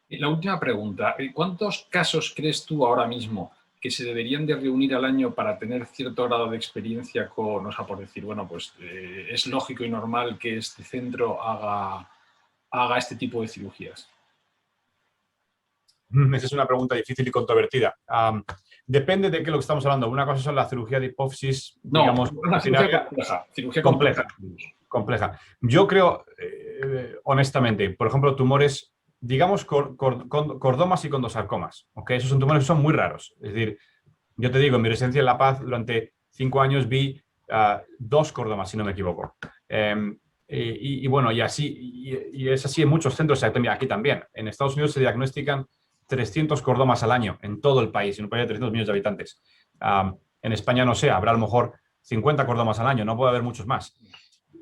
La última pregunta. ¿Cuántos casos crees tú ahora mismo que se deberían de reunir al año para tener cierto grado de experiencia con, o sea, por decir, bueno, pues es lógico y normal que este centro haga haga este tipo de cirugías? Esa es una pregunta difícil y controvertida. Depende de qué es lo que estamos hablando. Una cosa es la cirugía de hipófisis, No, digamos, una cirugía compleja. Cirugía compleja. Yo creo, honestamente, por ejemplo, tumores, digamos, cordomas y condosarcomas. ¿Okay? Esos son tumores que son muy raros. Es decir, yo te digo, en mi residencia en La Paz, durante 5 años vi 2 cordomas, si no me equivoco. Bueno, y es así en muchos centros, aquí también. En Estados Unidos se diagnostican 300 cordomas al año en todo el país, en un país de 300 millones de habitantes. En España, no sé, habrá a lo mejor 50 cordomas al año, no puede haber muchos más.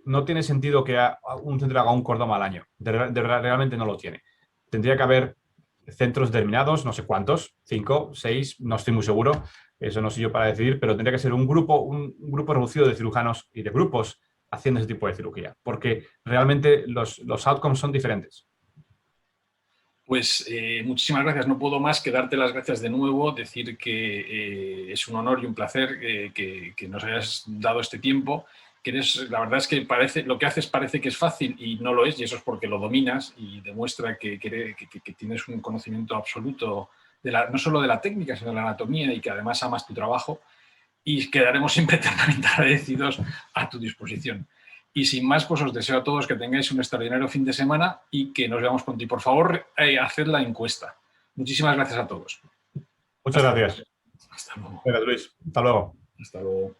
No tiene sentido que un centro haga un cordoma al año. Realmente no lo tiene. Tendría que haber centros determinados, no sé cuántos, 5, 6, no estoy muy seguro, eso no soy yo para decidir, pero tendría que ser un grupo reducido de cirujanos y de grupos haciendo ese tipo de cirugía, porque realmente los outcomes son diferentes. Pues muchísimas gracias. No puedo más que darte las gracias de nuevo, decir que es un honor y un placer que nos hayas dado este tiempo. La verdad es que lo que haces parece que es fácil y no lo es, y eso es porque lo dominas y demuestra que tienes un conocimiento absoluto no solo de la técnica, sino de la anatomía, y que además amas tu trabajo, y quedaremos siempre eternamente agradecidos a tu disposición. Y sin más, pues os deseo a todos que tengáis un extraordinario fin de semana y que nos veamos pronto. Y por favor, haced la encuesta. Muchísimas gracias a todos. Muchas gracias. Hasta luego. Gracias, Luis. Hasta luego. Hasta luego.